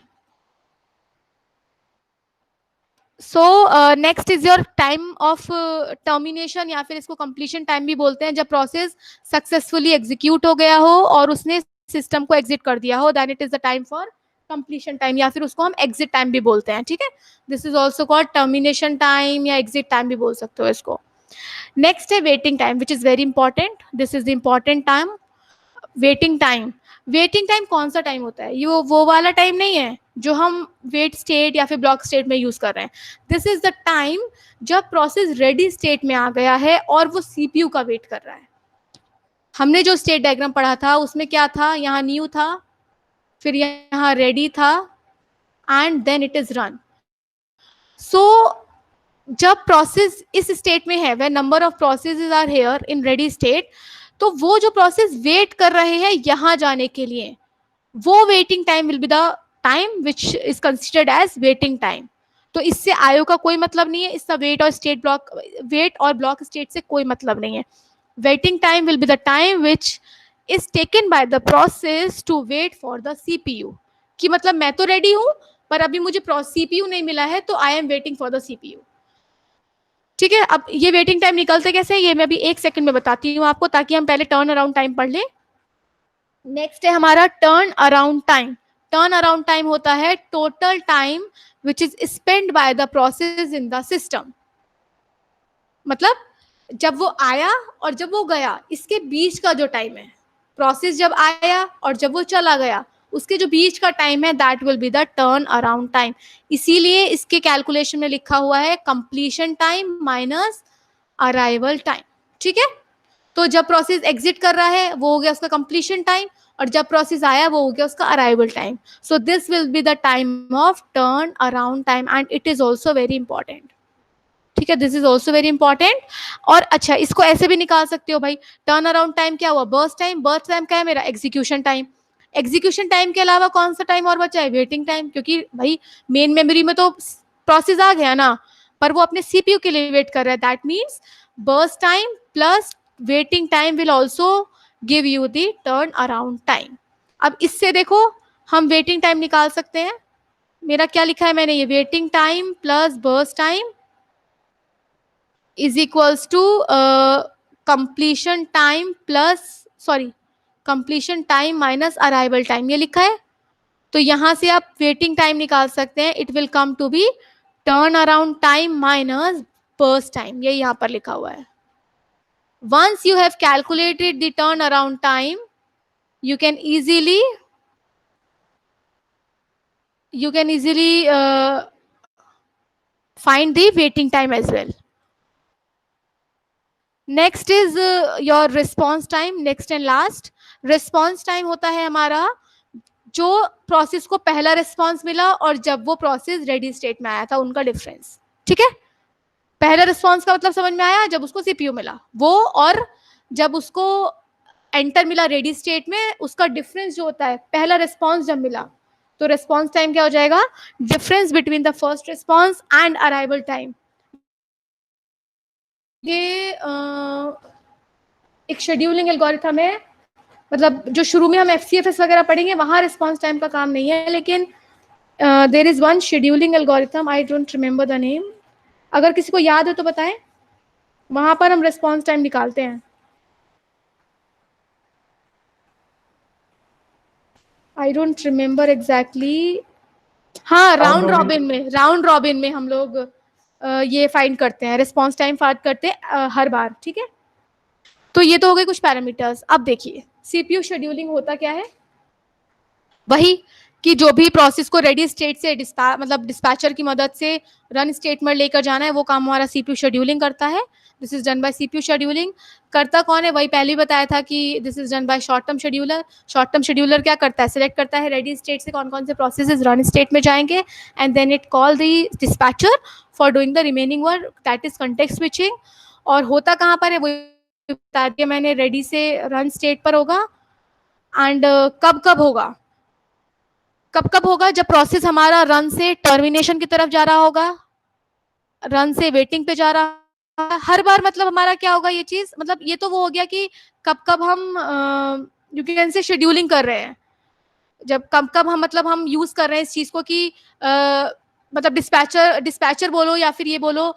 So next is your time of termination, या फिर इसको कंप्लीशन टाइम भी बोलते हैं. जब प्रोसेस सक्सेसफुली एग्जीक्यूट हो गया हो और उसने सिस्टम को एग्जिट कर दिया हो, then it is the time for completion time, या फिर उसको हम एग्जिट टाइम भी बोलते हैं. ठीक है, this is also called termination time या एग्जिट टाइम भी बोल सकते हो इसको. नेक्स्ट है waiting time, which is very important. This is the important time, waiting time. Waiting time कौन सा टाइम होता है? ये वो वाला टाइम नहीं है जो हम वेट स्टेट या फिर ब्लॉक स्टेट में यूज कर रहे हैं. दिस इज द टाइम जब प्रोसेस रेडी स्टेट में आ गया है और वो सीपीयू का वेट कर रहा है. हमने जो स्टेट डायग्राम पढ़ा था उसमें क्या था? यहाँ न्यू था, फिर यहाँ रेडी था, and then it is run. So जब प्रोसेस इस स्टेट में है, वे number of processes are here in ready state, तो वो जो प्रोसेस वेट कर रहे हैं यहाँ जाने के लिए, वो waiting time will be the time which is considered as waiting time. तो इससे आयो का कोई मतलब नहीं है, इसका वेट और स्टेट ब्लॉक, वेट और ब्लॉक स्टेट से कोई मतलब नहीं है. Waiting time will be the time which is taken by the process to wait for the CPU. कि मतलब मैं तो रेडी हूं, पर अभी मुझे सीपीयू नहीं मिला है, तो I am waiting for the CPU. ठीक है, अब ये वेटिंग टाइम निकलते कैसे, ये मैं अभी 1 सेकंड में बताती हूँ आपको, ताकि हम पहले टर्न अराउंड टाइम पढ़ लें. नेक्स्ट है हमारा turn around time. Turn around time होता है total time which is spend by the process in the system. मतलब जब वो आया और जब वो गया, इसके बीच का जो टाइम है, प्रोसेस जब आया और जब वो चला गया, उसके जो बीच का टाइम है, that will be the turn around time. इसीलिए इसके कैलकुलेशन में लिखा हुआ है completion time minus arrival time. ठीक है, तो जब प्रोसेस एग्जिट कर रहा है वो हो गया उसका कंप्लीशन टाइम, और जब प्रोसेस आया वो हो गया उसका arrival time. So this will be the time of turn around time, and it is also very important. ठीक है, this is also very important. और अच्छा, इसको ऐसे भी निकाल सकते हो भाई, टर्न अराउंड टाइम क्या हुआ? Burst time. बर्स्ट टाइम क्या है मेरा? Execution time. एग्जीक्यूशन टाइम के अलावा कौन सा टाइम और बचा है? Waiting time. क्योंकि भाई मेन मेमोरी में तो प्रोसेस आ गया ना, पर वो अपने सीपीयू के लिए वेट कर रहा है. That means burst time plus waiting time will also give you the turn around time. अब इससे देखो हम वेटिंग टाइम निकाल सकते हैं. मेरा क्या लिखा है मैंने? ये waiting time plus burst time is equals to completion time plus, sorry, completion time minus arrival time, ये लिखा है. तो यहां से आप वेटिंग टाइम निकाल सकते हैं. It will come to be turn around time minus burst time, ये यहां पर लिखा हुआ है. once you have calculated the turn around time, you can easily find the waiting time as well. Next is your response time. Next and last, response time होता है हमारा जो प्रोसेस को पहला रिस्पॉन्स मिला और जब वो प्रोसेस रेडी स्टेट में आया था, उनका डिफरेंस. ठीक है, पहला रिस्पॉन्स का मतलब समझ में आया? जब उसको सीपीयू मिला वो, और जब उसको एंटर मिला रेडी स्टेट में, उसका डिफरेंस जो होता है, पहला रिस्पॉन्स जब मिला, तो रिस्पॉन्स टाइम क्या हो जाएगा? Difference between the first response and arrival time. ये एक शेड्यूलिंग एल्गोरिथम है. मतलब जो शुरू में हम एफसीएफएस वगैरह पढ़ेंगे वहां रिस्पॉन्स टाइम का काम नहीं है, लेकिन there is one scheduling algorithm, I don't remember the name. अगर किसी को याद है तो बताएं. वहां पर हम रिस्पॉन्स टाइम निकालते हैं. आई डोंट रिमेम्बर एग्जैक्टली. हाँ, राउंड रॉबिन में हम लोग ये फाइंड करते हैं, रिस्पॉन्स टाइम फाइंड करते हैं हर बार. ठीक है, तो ये तो हो गए कुछ पैरामीटर्स. अब देखिए सीपीयू शेड्यूलिंग होता क्या है? वही कि जो भी प्रोसेस को रेडी स्टेट से मतलब डिस्पैचर की मदद से रन स्टेट में लेकर जाना है, वो काम हमारा सीपीयू शेड्यूलिंग करता है. This is done bye CPU scheduling. करता कौन है? वही पहले ही बताया था कि this is done bye short term scheduler. Short term scheduler क्या करता है? सिलेक्ट करता है रेडी स्टेट से कौन कौन से प्रोसेसेस रन स्टेट में जाएंगे, and then it call the dispatcher for doing the remaining work, that is context switching. और होता कहाँ पर है? वो बता दिया मैंने, रेडी से रन स्टेट पर होगा. एंड कब कब होगा? कब कब होगा? जब प्रोसेस हमारा रन से टर्मिनेशन की तरफ जा रहा होगा. रन से वेटिंग पे जा रहा है हर बार। मतलब हमारा क्या होगा ये चीज, मतलब ये तो वो हो गया कि कब कब हम यू कैन से शेड्यूलिंग कर रहे हैं, जब कब कब हम मतलब हम यूज कर रहे हैं इस चीज को कि मतलब डिस्पैचर डिस्पैचर बोलो या फिर ये बोलो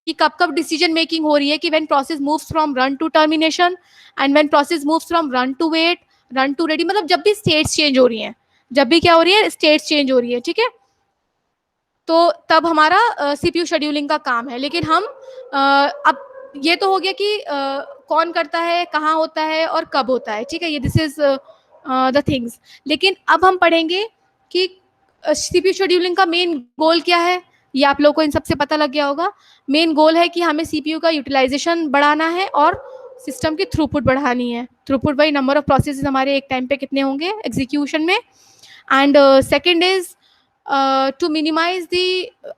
कि कब कब डिसीजन मेकिंग हो रही है कि when process moves from run to termination and when process moves from run to wait, run to ready, मतलब जब भी स्टेट्स चेंज हो रही हैं, जब भी क्या हो रही है स्टेट्स चेंज हो रही है, ठीक है। तो तब हमारा सीपीयू शेड्यूलिंग का काम है। लेकिन हम अब ये तो हो गया कि कौन करता है, कहाँ होता है और कब होता है, ठीक है, ये दिस इज द थिंग्स। लेकिन अब हम पढ़ेंगे कि सीपीयू शेड्यूलिंग का मेन गोल क्या है। ये आप लोगों को इन सबसे पता लग गया होगा। मेन गोल है कि हमें सीपीयू का यूटिलाइजेशन बढ़ाना है और सिस्टम की थ्रूपुट बढ़ानी है। Throughput by number of process हमारे एक टाइम पे कितने होंगे एग्जीक्यूशन में। And second is to minimize the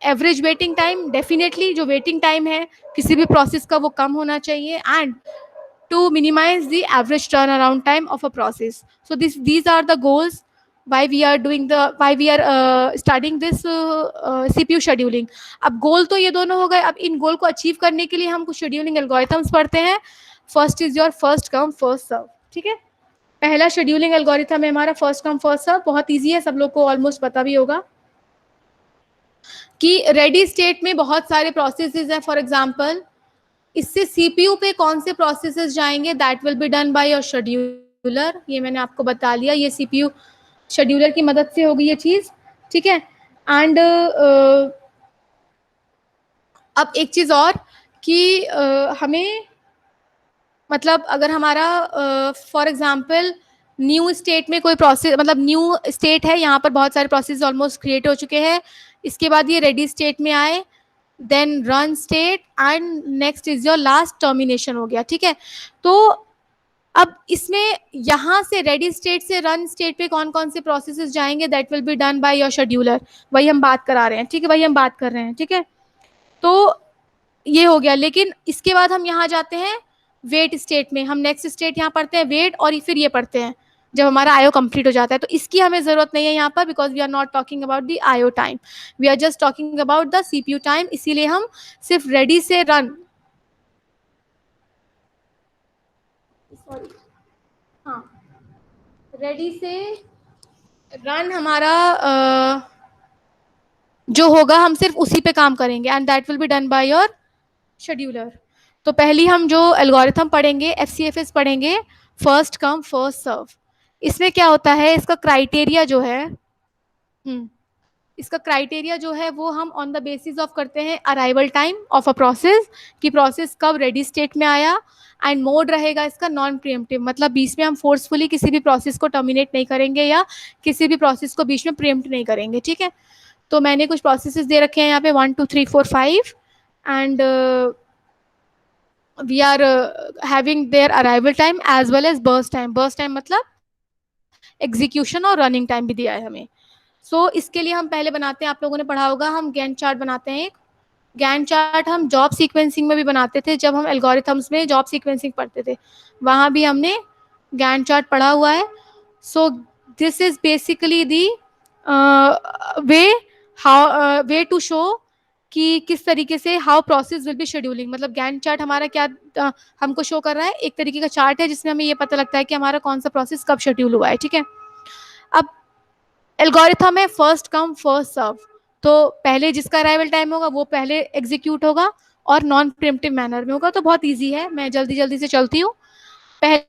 average waiting time. Definitely जो वेटिंग टाइम है किसी भी प्रोसेस का वो कम होना चाहिए। And to minimize the average turn around time of a process. So this these are the goals why we are doing the why we are studying this CPU scheduling. अब गोल तो ये दोनों हो गए। अब इन गोल को अचीव करने के लिए हम कुछ शेड्यूलिंग एल्गोरिथम्स पढ़ते हैं। First is your first come first serve, ठीक है। पहला शेड्यूलिंग एल्गोरिथम है हमारा फर्स्ट कम फर्स्ट सर्व। बहुत इजी है, सब लोग को ऑलमोस्ट पता भी होगा कि रेडी स्टेट में बहुत सारे प्रोसेसेस हैं। फॉर एग्जांपल इससे सीपीयू पे कौन से प्रोसेसेस जाएंगे, that will be done by your scheduler. ये मैंने आपको बता लिया, ये सीपीयू शेड्यूलर की मदद से होगी ये चीज, ठीक है। एंड अब एक चीज और कि हमें मतलब अगर हमारा फॉर एग्जांपल न्यू स्टेट में कोई प्रोसेस, मतलब न्यू स्टेट है, यहाँ पर बहुत सारे प्रोसेस ऑलमोस्ट क्रिएट हो चुके हैं। इसके बाद ये रेडी स्टेट में आए, then run state and next is your last termination हो गया, ठीक है। तो अब इसमें यहाँ से रेडी स्टेट से रन स्टेट पे कौन कौन से प्रोसेसेस जाएंगे, that will be done by your scheduler. वही हम बात करा रहे हैं, ठीक है, वही हम बात कर रहे हैं, ठीक है। तो ये हो गया। लेकिन इसके बाद हम यहाँ जाते हैं वेट स्टेट में। हम नेक्स्ट स्टेट यहाँ पढ़ते हैं वेट, और फिर ये पढ़ते हैं जब हमारा आयो कंप्लीट हो जाता है। तो इसकी हमें जरूरत नहीं है यहाँ पर, because we are not talking about the IO time, we are just talking about the CPU time. इसीलिए हम सिर्फ रेडी से रन, सॉरी, हाँ, रेडी से रन हमारा जो होगा हम सिर्फ उसी पे काम करेंगे and that will be done by your scheduler. तो पहली हम जो एल्गोरिथम पढ़ेंगे एफसीएफएस पढ़ेंगे, फर्स्ट कम फर्स्ट सर्व। इसमें क्या होता है, इसका क्राइटेरिया जो है इसका क्राइटेरिया जो है वो हम ऑन द बेसिस ऑफ करते हैं arrival time of a process, कि प्रोसेस कब रेडी स्टेट में आया। एंड मोड रहेगा इसका नॉन प्रिएम्प्टिव, मतलब बीच में हम फोर्सफुली किसी भी प्रोसेस को टर्मिनेट नहीं करेंगे या किसी भी प्रोसेस को बीच में प्रिएम्प्ट नहीं करेंगे, ठीक है। तो मैंने कुछ प्रोसेसेस दे रखे हैं यहाँ पे 1 2 3 4 5 and we are having their arrival time as well as burst time. Burst time मतलब एग्जीक्यूशन और रनिंग टाइम भी दिया है हमें। इसके लिए हम पहले बनाते हैं, आप लोगों ने पढ़ा होगा, हम गैंट चार्ट बनाते हैं। एक गैंट चार्ट हम जॉब सीक्वेंसिंग में भी बनाते थे, जब हम एल्गोरिथम्स में जॉब सीक्वेंसिंग पढ़ते थे वहां भी हमने गैंट चार्ट पढ़ा हुआ है। So this is basically the way how way to show कि किस तरीके से how process will be scheduling. मतलब गैंट चार्ट हमारा क्या हमको शो कर रहा है, एक तरीके का चार्ट है जिसमें हमें ये पता लगता है कि हमारा कौन सा प्रोसेस कब शेड्यूल हुआ है, ठीक है। अब एल्गोरिथम है फर्स्ट कम फर्स्ट सर्व। तो पहले जिसका अराइवल टाइम होगा वो पहले एग्जीक्यूट होगा और नॉन प्रिम्प्टिव मैनर में होगा। तो बहुत इजी है, मैं जल्दी जल्दी से चलती हूँ। पहले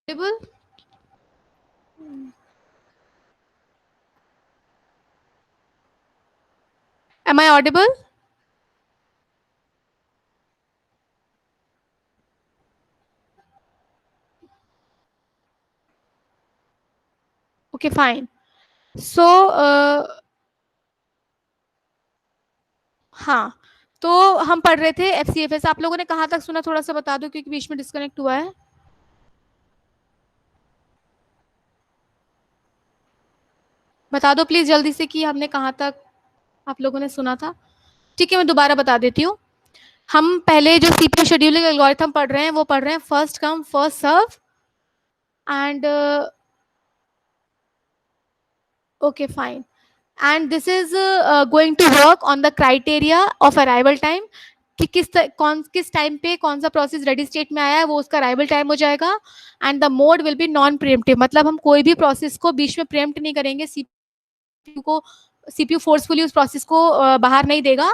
audible? Am I audible? Okay, fine. So हाँ, तो हम पढ़ रहे थे FCFS। आप लोगों ने कहाँ तक सुना, थोड़ा सा बता दो क्योंकि बीच में डिस्कनेक्ट हुआ है। बता दो प्लीज जल्दी से कि हमने कहाँ तक आप लोगों ने सुना था। ठीक है, मैं दोबारा बता देती हूँ। हम पहले जो सीपीयू शेड्यूलिंग एल्गोरिथम पढ़ रहे हैं वो पढ़ रहे हैं first come first serve and okay fine, and this is going to work on the criteria of arrival time कि किस टाइम पे कौन सा प्रोसेस रेडी स्टेट में आया है वो उसका अराइवल टाइम हो जाएगा। And the mode will be non preemptive, मतलब हम कोई भी प्रोसेस को बीच में प्रिएम्प्ट नहीं करेंगे, सीपीयू फोर्सफुली उस प्रोसेस को बाहर नहीं देगा।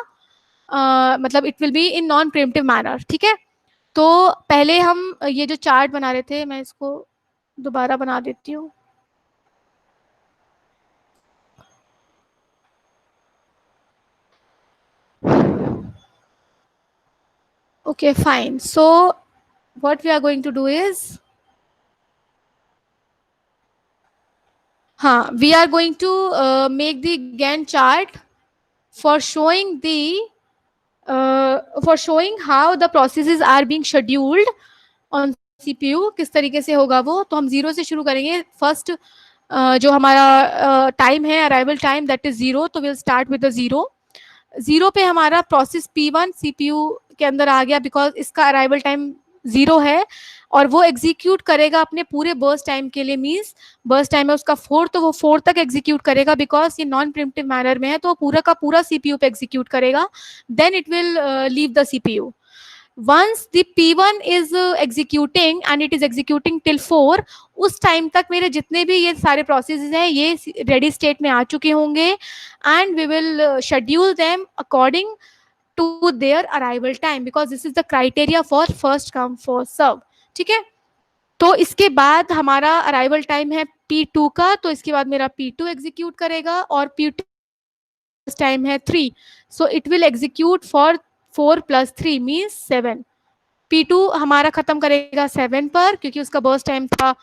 मतलब it will be in non preemptive manner. ठीक है, तो पहले हम ये जो चार्ट बना रहे थे, मैं इसको दोबारा बना देती हूँ। Okay, fine. So what we are going to do is, we are going to make the Gantt chart for showing how the processes are being scheduled on CPU. किस तरीके से होगा वो, तो हम जीरो से शुरू करेंगे। फर्स्ट जो हमारा टाइम है arrival time that is zero, तो will start with the zero. Zero पे हमारा प्रोसेस P1 CPU के अंदर आ गया बिकॉज इसका अराइवल टाइम जीरो है और वो एग्जीक्यूट करेगा अपने पूरे बर्स्ट टाइम के लिए। मींस बर्स्ट टाइम है उसका 4, तो वो 4 तक एग्जीक्यूट करेगा बिकॉज ये नॉन प्रिमिटिव मैनर में है, तो वो पूरा का पूरा CPU पे एग्जीक्यूट करेगा। Then it will leave the CPU। once the P1 is executing and it is executing till 4, उस टाइम तक मेरे जितने भी ये सारे प्रोसेसेस हैं ये रेडी स्टेट में आ चुके होंगे and we will schedule them according to their arrival time because this is the criteria for first come first serve. ठीक है, तो इसके बाद हमारा अराइवल टाइम है P2 का, तो इसके बाद मेरा P2 एग्जीक्यूट करेगा और P2 टाइम है 3, so it will execute for 4 + 3 means 7। P2 हमारा खत्म करेगा 7 पर क्योंकि उसका बर्स्ट टाइम था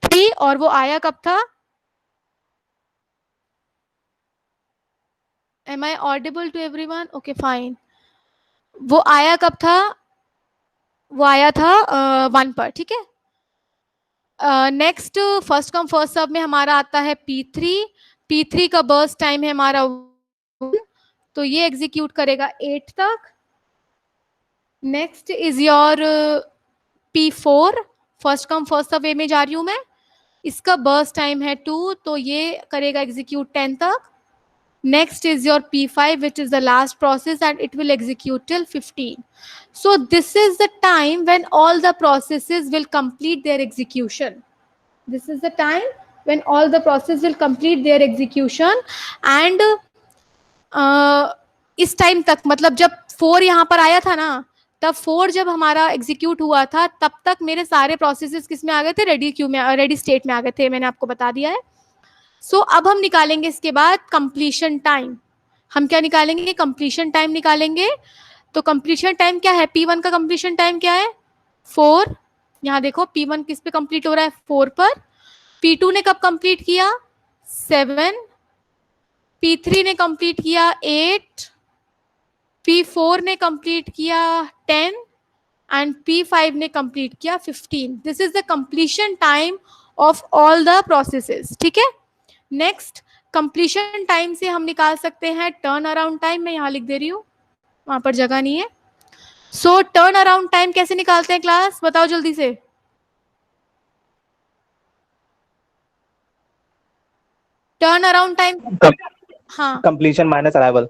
3 और वो आया कब था। Am I audible to everyone? Okay, fine. वो आया कब था, वो आया था 1 पर। ठीक है, next first come first serve में हमारा आता है P3। P3 का बर्स्ट टाइम है हमारा 1, तो ये एग्जीक्यूट करेगा 8 तक। Next is your P4, first come first serve way में जा रही हूं मैं, इसका बर्स्ट टाइम है 2, तो ये करेगा एग्जीक्यूट 10 तक। Next is your P5, which is the last process, and it will execute till 15. So this is the time when all the processes will complete their execution. This is the time when all the processes will complete their execution. And इस time तक मतलब जब 4 यहाँ पर आया था ना, तब 4 जब हमारा एग्जीक्यूट हुआ था तब तक मेरे सारे प्रोसेसेस किस में आ गए थे, रेडी क्यू में, रेडी स्टेट में आ गए थे, मैंने आपको बता दिया है। सो अब हम निकालेंगे इसके बाद कंप्लीशन टाइम। हम क्या निकालेंगे, कंप्लीशन टाइम निकालेंगे। तो कंप्लीशन टाइम क्या है, P1 का कंप्लीशन टाइम क्या है 4। यहाँ देखो P1 किस पे कंप्लीट हो रहा है 4 पर। P2 ने कब कंप्लीट किया 7, P3 ने कंप्लीट किया 8, P4 ने कंप्लीट किया 10 एंड P5 ने कंप्लीट किया 15। This is the completion time of all the processes. ठीक है, नेक्स्ट कंप्लीशन टाइम से हम निकाल सकते हैं टर्न अराउंड टाइम। मैं यहाँ लिख दे रही हूँ, वहां पर जगह नहीं है। सो टर्न अराउंड टाइम कैसे निकालते हैं क्लास, बताओ जल्दी से। टर्न अराउंड टाइम, हाँ कंप्लीशन माइनस अराइवल।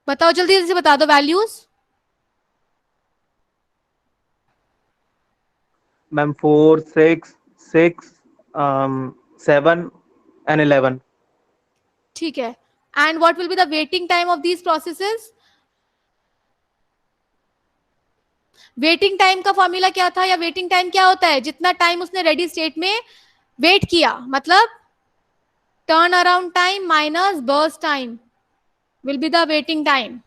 बताओ जल्दी से, बता दो वैल्यूज। Ma'am 4, 6, 6, 7 and 11। ठीक है, and what will be the waiting time of these processes. Waiting time का फॉर्मूला क्या था, या वेटिंग टाइम क्या होता है, जितना टाइम उसने रेडी स्टेट में वेट किया, मतलब turn around time minus burst time will be the waiting time.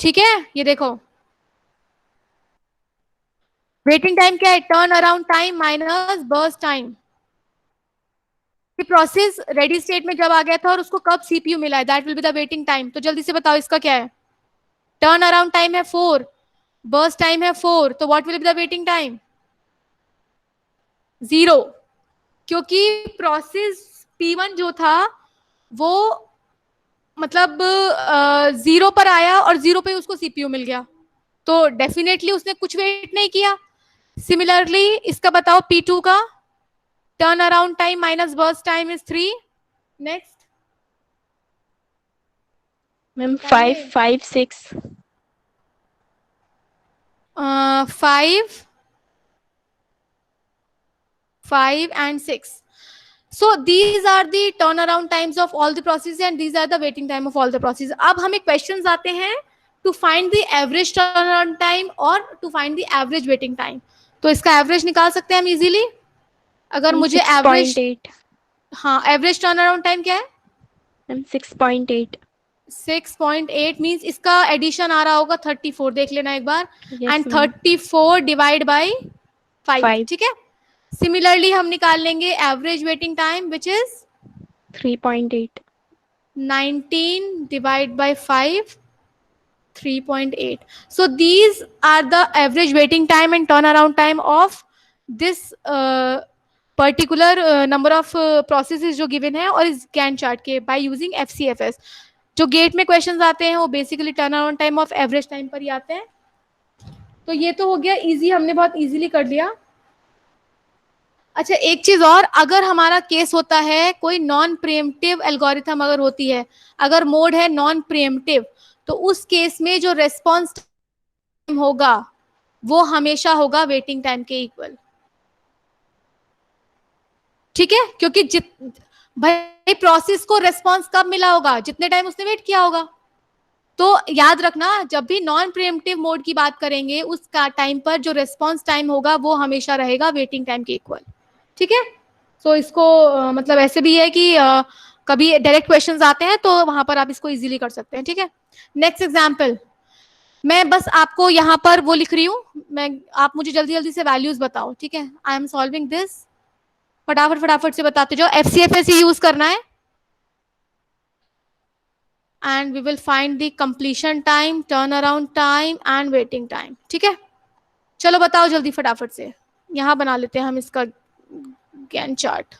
ठीक है, ये देखो वेटिंग टाइम क्या है, turn around time minus burst time. Process ready state में जब आ गया था और उसको कब सीपीयू मिला है, that will be the waiting time. तो जल्दी से बताओ इसका क्या है, टर्न अराउंड टाइम है 4, बर्स्ट टाइम है 4, तो what will be the waiting time 0, क्योंकि प्रोसेस P1 जो था वो मतलब 0 पर आया और 0 पे उसको सीपीयू मिल गया, तो डेफिनेटली उसने कुछ वेट नहीं किया। सिमिलरली इसका बताओ P2 का, turn around time minus burst time is 3। Next ma'am 5 5 6 5 and 6. So these are the turnaround times of all the processes and these are the waiting time of all the processes. अब हमें questions आते हैं to find the average turnaround time और to find the average waiting time. तो इसका average निकाल सकते हैं हम easily। अगर मुझे average, 6.8 हाँ average turnaround time क्या है मैम 6.8 6.8 मीन्स इसका एडिशन आ रहा होगा 34, देख लेना एक बार, Yes, and ma'am. 34 divide by 5, Five. ठीक है। सिमिलरली हम निकाल लेंगे average waiting time which is 3.8 19 divided by 5, 3.8. So these are the average waiting time and turnaround time of this particular number of processes जो given है और इस Gantt chart के by using FCFS। जो गेट में क्वेश्चंस आते हैं वो basically turn around time of average time पर ही आते हैं। तो ये तो हो गया इजी, हमने बहुत इजीली कर लिया। अच्छा एक चीज और, अगर हमारा केस होता है कोई नॉन प्रीएम्प्टिव एल्गोरिथम अगर होती है, अगर मोड है नॉन प्रीएम्प्टिव, तो उस केस में जो रेस्पॉन्स टाइम होगा वो हमेशा होगा वेटिंग टाइम के इक्वल। ठीक है, क्योंकि भाई प्रोसेस को रेस्पॉन्स कब मिला होगा, जितने टाइम उसने वेट किया होगा। तो याद रखना जब भी नॉन प्रीएम्प्टिव मोड की बात करेंगे उसका टाइम पर जो रेस्पॉन्स टाइम होगा वो हमेशा रहेगा वेटिंग टाइम के इक्वल। ठीक है, तो इसको मतलब ऐसे भी है कि कभी डायरेक्ट क्वेश्चंस आते हैं तो वहां पर आप इसको इजीली कर सकते हैं। ठीक है, नेक्स्ट एग्जांपल, मैं बस आपको यहाँ पर वो लिख रही हूँ, आप मुझे जल्दी जल्दी से वैल्यूज बताओ। ठीक है, आई एम सॉल्विंग दिस, फटाफट फटाफट से बताते जाओ, FCFS ही यूज करना है and we will find the completion time, turnaround time and waiting time। ठीक है, चलो बताओ जल्दी फटाफट से, यहां बना लेते हैं हम इसका गैन चार्ट।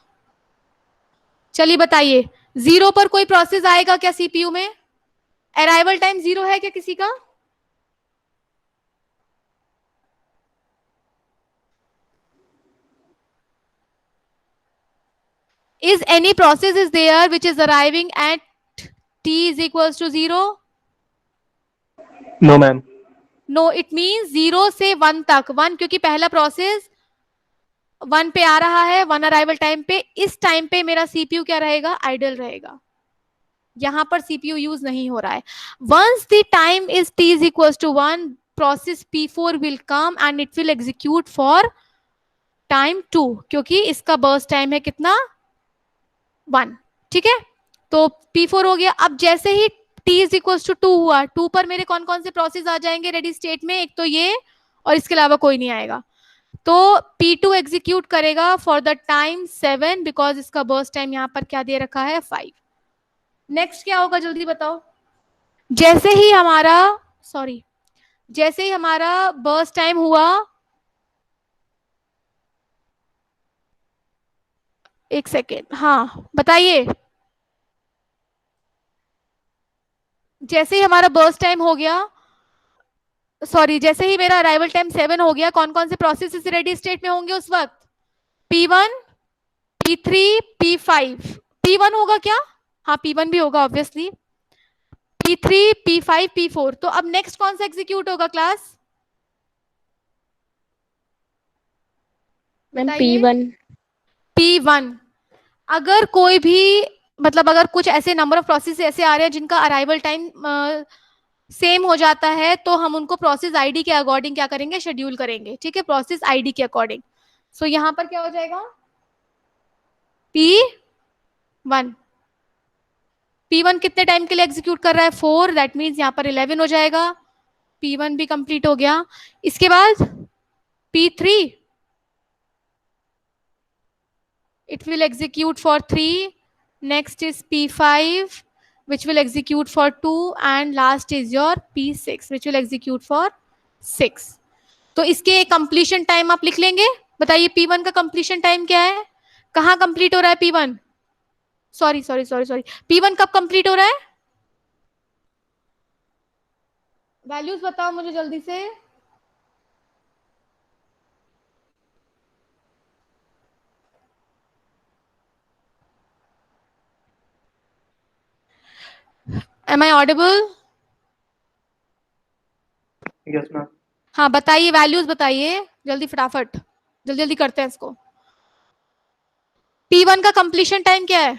चलिए बताइए, 0 पर कोई प्रोसेस आएगा क्या सीपीयू में? अराइवल टाइम 0 है क्या किसी का? Is any process is there which is arriving at t is equals to 0? No, ma'am. No, it means 0 से 1 तक, 1 क्योंकि पहला प्रोसेस 1 पे आ रहा है, 1 अराइवल टाइम पे, इस टाइम पे मेरा सीपीयू क्या रहेगा, आइडल रहेगा, यहां पर सीपीयू यूज नहीं हो रहा है। Once the time is t is equals to 1, process P4 will come and it will execute for time 2, क्योंकि इसका बर्स्ट टाइम है कितना, 1। ठीक है, तो P4 हो गया। अब जैसे ही t is equals to 2 हुआ, 2 पर मेरे कौन कौन से प्रोसेस आ जाएंगे रेडी स्टेट में, एक तो ये और इसके अलावा कोई नहीं आएगा। तो P2 एग्जीक्यूट करेगा फॉर द टाइम 7 बिकॉज इसका बर्स्ट टाइम यहाँ पर क्या दे रखा है, 5। नेक्स्ट क्या होगा जल्दी बताओ, जैसे ही हमारा बर्स्ट टाइम हुआ, एक सेकेंड, हाँ बताइए, जैसे ही हमारा बर्स्ट टाइम हो गया, जैसे ही मेरा अराइवल टाइम 7 हो गया, कौन कौन से प्रोसेस रेडी स्टेट में होंगे उस वक्त, P1, P3, P5। P1 होगा क्या, हाँ P1 भी होगा ऑब्वियसली, P3, P5, P4। तो अब नेक्स्ट कौन सा एग्जीक्यूट होगा क्लास, मैम P1 P1। अगर कोई भी मतलब अगर कुछ ऐसे नंबर ऑफ प्रोसेस ऐसे आ रहे हैं जिनका अराइवल टाइम सेम हो जाता है तो हम उनको प्रोसेस आईडी के अकॉर्डिंग क्या करेंगे, शेड्यूल करेंगे, ठीक है, प्रोसेस आईडी के अकॉर्डिंग। सो यहां पर क्या हो जाएगा, P1, P1 कितने टाइम के लिए एग्जीक्यूट कर रहा है, 4, दैट मीन्स यहाँ पर 11 हो जाएगा, P1 भी कंप्लीट हो गया। इसके बाद P3, it will execute for 3, next is P5 which will execute for 2 and last is your P6 which will execute for 6। तो इसके कंप्लीशन टाइम आप लिख लेंगे। बताइए P1 का कंप्लीशन टाइम क्या है, कहाँ कंप्लीट हो रहा है P1, sorry sorry sorry sorry, P1 कब कंप्लीट हो रहा है, वैल्यूज बताओ मुझे जल्दी से। Am I audible? Yes, ma'am. हाँ बताइए, वैल्यूज बताइए जल्दी, फटाफट जल्दी जल्दी करते हैं इसको। P1 का कंप्लीशन टाइम क्या है,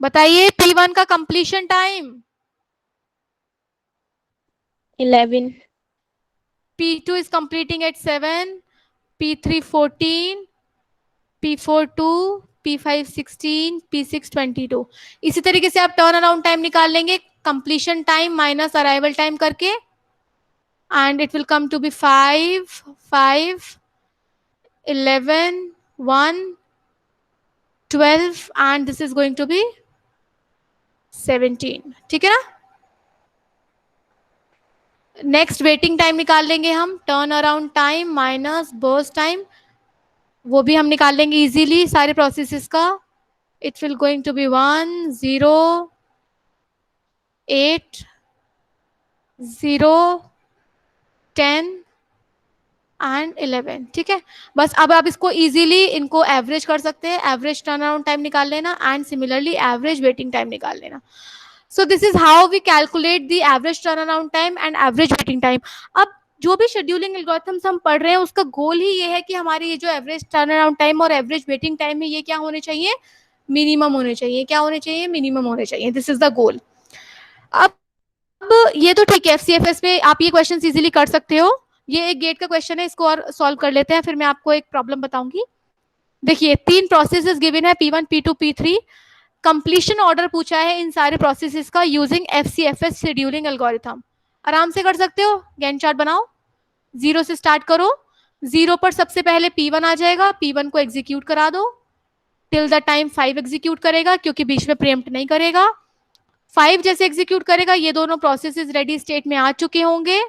बताइए P1 का completion time. 11, P2 is completing at 7, P3 14, P4 2, P5 16, P6 22। इसी तरीके से आप टर्न अराउंड टाइम निकाल लेंगे completion time minus arrival time करके, and it will come to be 5, 5, 11, 1, 12 and this is going to be 17, ठीक है ना। नेक्स्ट वेटिंग टाइम निकाल लेंगे हम, turn around time minus burst time, वो भी हम निकाल लेंगे इजीली सारे प्रोसेसेस का। It will going to be 1, 0, 8, 0, 10 and 11, ठीक है। बस अब आप इसको इजीली इनको एवरेज कर सकते हैं, एवरेज टर्न अराउंड टाइम निकाल लेना and similarly average waiting time निकाल लेना। So this is how we calculate the average turn around time and average waiting time. अब जो भी शेड्यूलिंग एल्गोरिथम्स हम पढ़ रहे हैं उसका गोल ही ये है कि हमारी ये जो एवरेज टर्न अराउंड टाइम और एवरेज वेटिंग टाइम है ये क्या होने चाहिए, मिनिमम होने चाहिए, क्या होने चाहिए, मिनिमम होने चाहिए, दिस इज द गोल। अब ये तो ठीक है, एफसीएफएस में आप ये क्वेश्चन इजीली कर सकते हो, ये एक गेट का क्वेश्चन है, इसको और सॉल्व कर लेते हैं, फिर मैं आपको एक प्रॉब्लम बताऊंगी। देखिए 3 प्रोसेसेस गिवन है, P1, P2, P3, completion order पूछा है इन सारे प्रोसेसेस का यूजिंग एफसीएफएस शेड्यूलिंग एल्गोरिथम। आराम से कर सकते हो, गैंट चार्ट बनाओ, 0 से स्टार्ट करो, 0 पर सबसे पहले P1 आ जाएगा, P1 को एग्जीक्यूट करा दो टिल द टाइम 5 एग्जीक्यूट करेगा, क्योंकि बीच में प्रीएम्प्ट नहीं करेगा। 5 जैसे एग्जीक्यूट करेगा ये दोनों प्रोसेसेस रेडी स्टेट में आ चुके होंगे,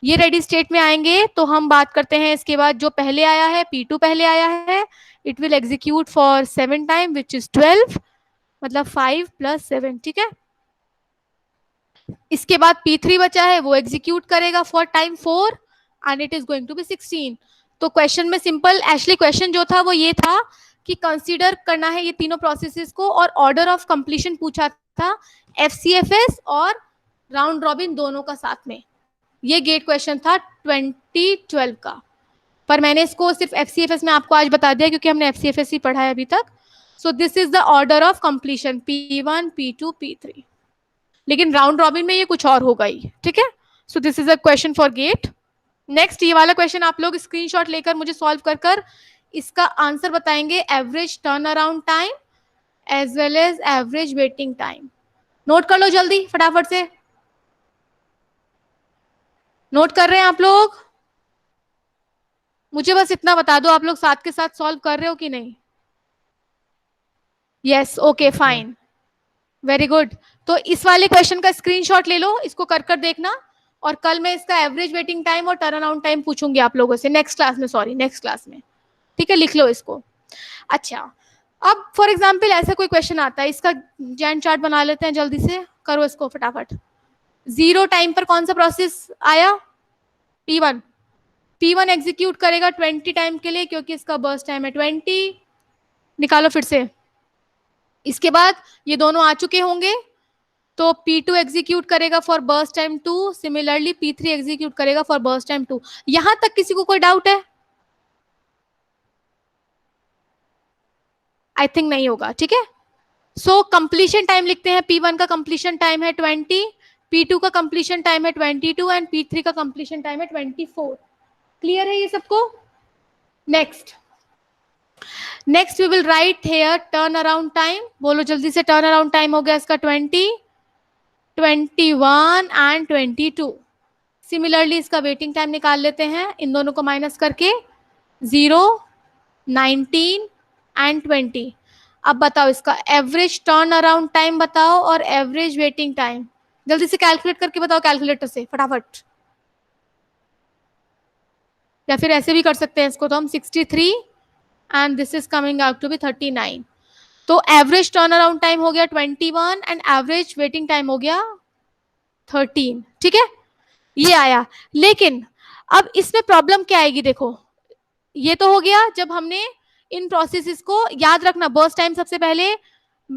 ये रेडी स्टेट में आएंगे तो हम बात करते हैं इसके बाद जो पहले आया है, P2 पहले आया है, it will execute for 7 time which is 12, मतलब 5 + 7, ठीक है। इसके बाद P3 बचा है, वो एग्जीक्यूट करेगा for time 4 and it is going to be 16। तो क्वेश्चन में सिंपल, एक्चुअली क्वेश्चन जो था वो ये था कि कंसीडर करना है ये तीनों प्रोसेसेस को, और ऑर्डर ऑफ कंप्लीशन पूछा था एफसीएफएस और राउंड रॉबिन दोनों का साथ में। ये गेट क्वेश्चन था 2012 का, पर मैंने इसको सिर्फ एफसीएफएस में आपको आज बता दिया क्योंकि हमने एफसीएफएस ही पढ़ा है अभी तक। सो this is the order of completion, P1, P2, P3, लेकिन राउंड रॉबिन में ये कुछ और होगा ही, ठीक है। So this is a question for GATE. Next ये वाला क्वेश्चन आप लोग स्क्रीनशॉट लेकर मुझे सॉल्व कर इसका आंसर बताएंगे, average turn around time as well as average waiting time. Note कर लो जल्दी फटाफट से, नोट कर रहे हैं आप लोग, मुझे बस इतना बता दो आप लोग साथ के साथ सॉल्व कर रहे हो कि नहीं। Yes, okay fine, very good. तो इस वाले क्वेश्चन का स्क्रीनशॉट ले लो, इसको कर देखना, और कल मैं इसका एवरेज वेटिंग टाइम और टर्न अराउंड टाइम पूछूंगी आप लोगों से नेक्स्ट क्लास में, सॉरी नेक्स्ट क्लास में, ठीक है, लिख लो इसको। अच्छा, अब फॉर एग्जाम्पल ऐसा कोई क्वेश्चन आता है, इसका जैन चार्ट बना लेते हैं जल्दी से, करो इसको फटाफट। 0 टाइम पर कौन सा प्रोसेस आया, P1, P1 एग्जीक्यूट करेगा 20 टाइम के लिए क्योंकि इसका बर्स्ट टाइम है 20, निकालो फिर से। इसके बाद ये दोनों आ चुके होंगे, तो P2 एग्जीक्यूट करेगा for burst time 2, similarly P3 execute करेगा फॉर बर्स्ट टाइम 2। यहां तक किसी को कोई डाउट है? आई थिंक नहीं होगा, ठीक है। सो कंप्लीशन टाइम लिखते हैं, P1 का कंप्लीशन टाइम है 20, P2 का कंप्लीशन टाइम है 22 एंड P3 का कंप्लीशन टाइम है 24। क्लियर है ये सबको? Next we will write here turn around time. बोलो जल्दी से, टर्न अराउंड टाइम हो गया इसका 20, 21 एंड 22। सिमिलरली इसका वेटिंग टाइम निकाल लेते हैं, इन दोनों को माइनस करके, 0, 19 एंड 20। अब बताओ इसका एवरेज टर्न अराउंड टाइम बताओ और एवरेज वेटिंग टाइम। जल्दी से कैलकुलेट करके बताओ कैलकुलेटर से फटाफट, या फिर ऐसे भी कर सकते हैं इसको तो हम 63 and this is coming out to be 39। तो एवरेज टर्न अराउंड टाइम हो गया 21 एंड एवरेज वेटिंग टाइम हो गया 13, ठीक है, ये आया। लेकिन अब इसमें प्रॉब्लम क्या आएगी, देखो ये तो हो गया जब हमने इन प्रोसेसेस को, याद रखना बर्स्ट टाइम सबसे पहले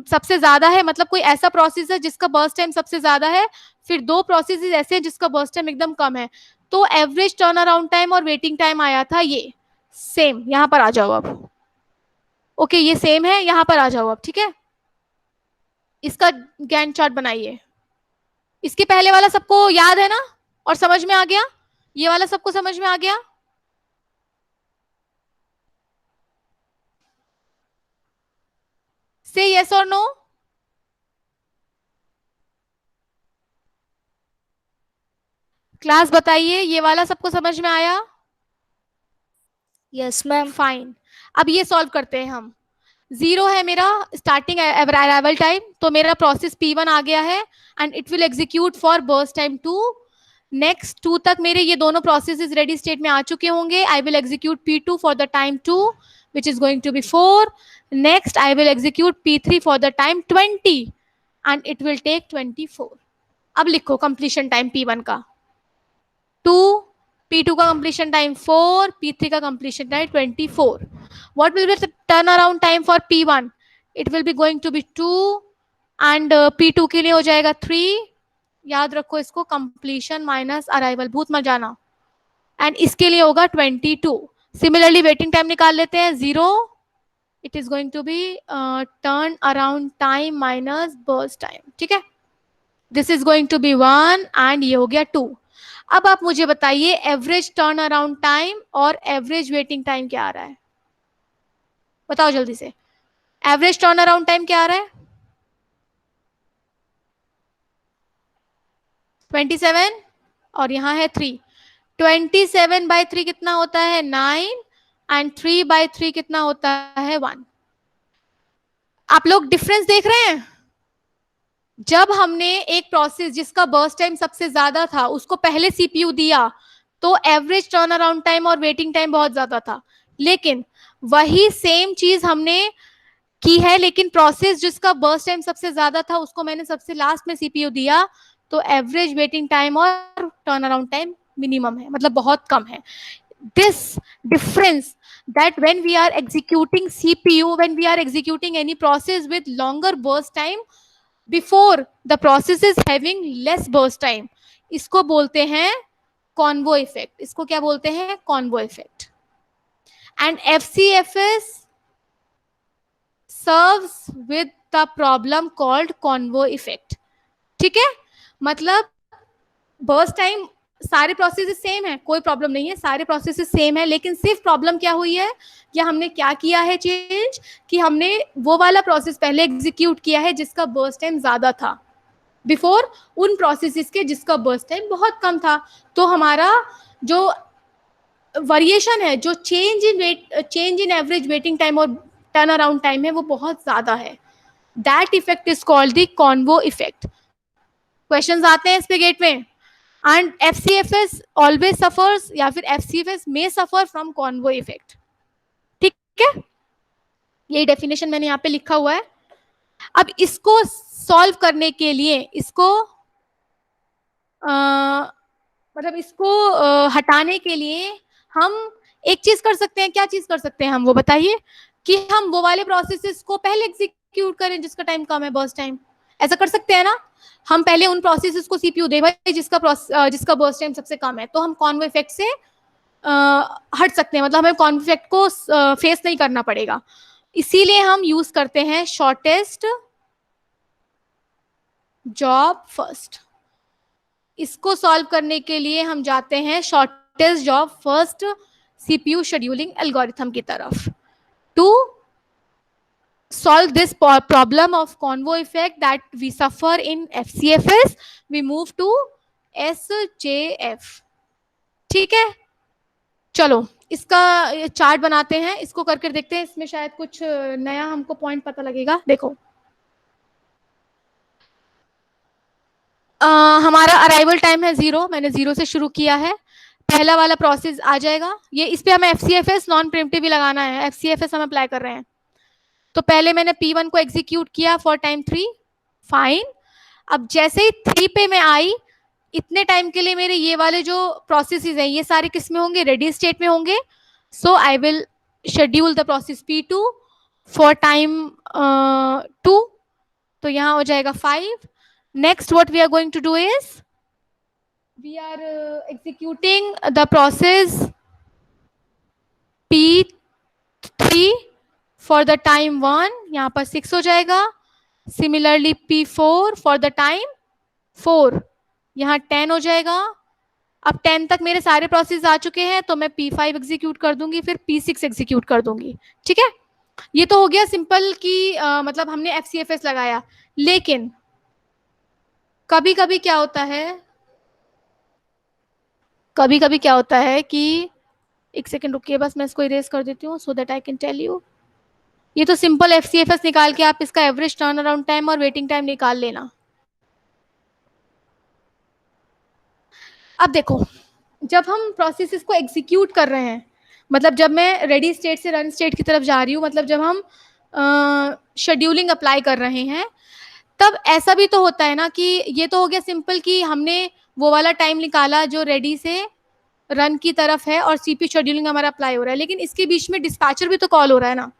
सबसे ज्यादा है, मतलब कोई ऐसा प्रोसेस है जिसका बर्स्ट टाइम सबसे ज्यादा है, फिर दो प्रोसेसेस ऐसे हैं जिसका बर्स्ट टाइम एकदम कम है। तो एवरेज टर्न अराउंड टाइम और वेटिंग टाइम आया था ये सेम। यहां पर आ जाओ अब, ओके ये सेम है, यहां पर आ जाओ अब, ठीक है। इसका गैंट चार्ट बनाइए। इसके पहले वाला सबको याद है ना और समझ में आ गया? ये वाला सबको समझ में आ गया? से यस और नो। क्लास बताइए, ये वाला सबको समझ में आया? Yes ma'am. फाइन। अब ये सॉल्व करते हैं हम। 0 है मेरा स्टार्टिंग अराइवल टाइम, तो मेरा प्रोसेस P1 आ गया है and it will execute for burst time 2। Next 2 तक मेरे ये दोनों प्रोसेसेस रेडी स्टेट में आ चुके होंगे। I will execute P2 for the time 2 which is going to be 4. Next I will execute P3 for the time 20 and it will take 24. अब लिखो कंप्लीशन टाइम P1 का 2, P2 का completion time 4, P3 का completion time 24. What will be the turnaround time for P1? It will be going to be 2 and P2 के लिए हो जाएगा 3. याद रखो इसको, कंप्लीशन माइनस अराइवल, भूत मत जाना, एंड इसके लिए होगा 22. सिमिलरली वेटिंग टाइम निकाल लेते हैं, 0, it is going to be turn around time minus burst time, ठीक है। This is going to be 1 and ये हो गया 2. अब आप मुझे बताइए एवरेज टर्न अराउंड टाइम और एवरेज वेटिंग टाइम क्या आ रहा है, बताओ जल्दी से। एवरेज टर्न अराउंड टाइम क्या आ रहा है? 27 और यहाँ है 3. 27/3 कितना होता है? 9 एंड 3/3 कितना होता है? 1. आप लोग डिफरेंस देख रहे हैं? जब हमने एक प्रोसेस जिसका बर्स्ट टाइम सबसे ज्यादा था उसको पहले सीपीयू दिया तो एवरेज टर्न अराउंड टाइम और वेटिंग टाइम बहुत ज्यादा था, लेकिन वही सेम चीज हमने की है, लेकिन प्रोसेस जिसका बर्स्ट टाइम सबसे ज्यादा था उसको मैंने सबसे लास्ट में सीपीयू दिया, तो एवरेज वेटिंग टाइम और टर्न अराउंड टाइम मिनिमम है, मतलब बहुत कम है. This difference that when we are executing CPU, when we are executing any process with longer burst time before the process is having less burst time, इसको बोलते हैं convo effect. इसको क्या बोलते हैं? Convo effect. And FCFS serves with the problem called convo effect. ठीक है, मतलब बर्स्ट टाइम सारे प्रोसेसेस सेम है, कोई प्रॉब्लम नहीं है, सारे प्रोसेसेस सेम है, लेकिन सिर्फ प्रॉब्लम क्या हुई है, या हमने क्या किया है चेंज, कि हमने वो वाला प्रोसेस पहले एग्जीक्यूट किया है जिसका बर्स्ट टाइम ज्यादा था बिफोर उन प्रोसेसेस के जिसका बर्स्ट टाइम बहुत कम था. तो हमारा जो वेरिएशन है, जो change in average waiting time और टर्न अराउंड टाइम है, वो बहुत ज्यादा है. That effect is called the convo effect. Questions आते हैं इस पे गेट में. एंड FCFS ऑलवेज सफर्स, या फिर FCFS में सफर फ्रॉम कॉन्वो इफेक्ट. ठीक है, यही डेफिनेशन मैंने यहाँ पे लिखा हुआ है. अब इसको सॉल्व करने के लिए, इसको मतलब इसको हटाने के लिए हम एक चीज कर सकते हैं. क्या चीज कर सकते हैं हम, वो बताइए. कि हम वो वाले प्रोसेसेस को पहले एग्जीक्यूट करें जिसका टाइम कम है, बर्स्ट टाइम, ऐसा कर सकते हैं ना? हम पहले उन प्रोसेसेस को सीपीयू दे भाई जिसका बर्स्ट टाइम सबसे कम है, तो हम कॉन्वो इफेक्ट से हट सकते हैं, मतलब हमें कॉन्वो इफेक्ट को फेस नहीं करना पड़ेगा। इसीलिए हम यूज करते हैं शॉर्टेस्ट जॉब फर्स्ट। इसको सॉल्व करने के लिए हम जाते हैं shortest job first CPU scheduling algorithm की तरफ। To solve this problem of convo effect that we suffer in FCFS, we move to SJF। ठीक है, चलो इसका चार्ट बनाते हैं, इसको करके देखते हैं, इसमें शायद कुछ नया हमको पॉइंट पता लगेगा। देखो हमारा अराइवल टाइम है 0, मैंने 0 से शुरू किया है। पहला वाला प्रोसेस आ जाएगा, ये इस पे हमें FCFS नॉन प्रिम्प्टिव भी लगाना है, FCFS हम अप्लाई कर रहे हैं। तो पहले मैंने P1 को एग्जीक्यूट किया फॉर टाइम 3, फाइन। अब जैसे ही 3 पे मैं आई, इतने टाइम के लिए मेरे ये वाले जो प्रोसेसेस हैं ये सारे किस में होंगे? रेडी स्टेट में होंगे। So I will schedule the process P2 for time 2, तो यहाँ हो जाएगा 5। Next what we are going to do is we are executing the process P3 for the time 1, यहाँ पर 6 हो जाएगा। Similarly P4 for the time 4, यहाँ 10 हो जाएगा। अब 10 तक मेरे सारे प्रोसेस आ चुके हैं, तो मैं P5 एग्जीक्यूट कर दूंगी, फिर P6 एग्जीक्यूट कर दूंगी। ठीक है, ये तो हो गया सिंपल कि मतलब हमने FCFS लगाया। लेकिन कभी कभी क्या होता है कि एक सेकंड रुकिए, बस मैं इसको इरेज कर देती हूँ so that I can tell you. ये तो सिंपल FCFS निकाल के आप इसका एवरेज टर्न अराउंड टाइम और वेटिंग टाइम निकाल लेना। अब देखो, जब हम प्रोसेसेस को एग्जीक्यूट कर रहे हैं, मतलब जब मैं रेडी स्टेट से रन स्टेट की तरफ जा रही हूँ, मतलब जब हम शेड्यूलिंग अप्लाई कर रहे हैं, तब ऐसा भी तो होता है ना कि ये तो हो गया सिंपल कि हमने वो वाला टाइम निकाला जो रेडी से रन की तरफ है और सीपीयू शेड्यूलिंग हमारा अप्लाई हो रहा है। लेकिन इसके बीच में डिस्पैचर भी तो कॉल हो रहा है ना।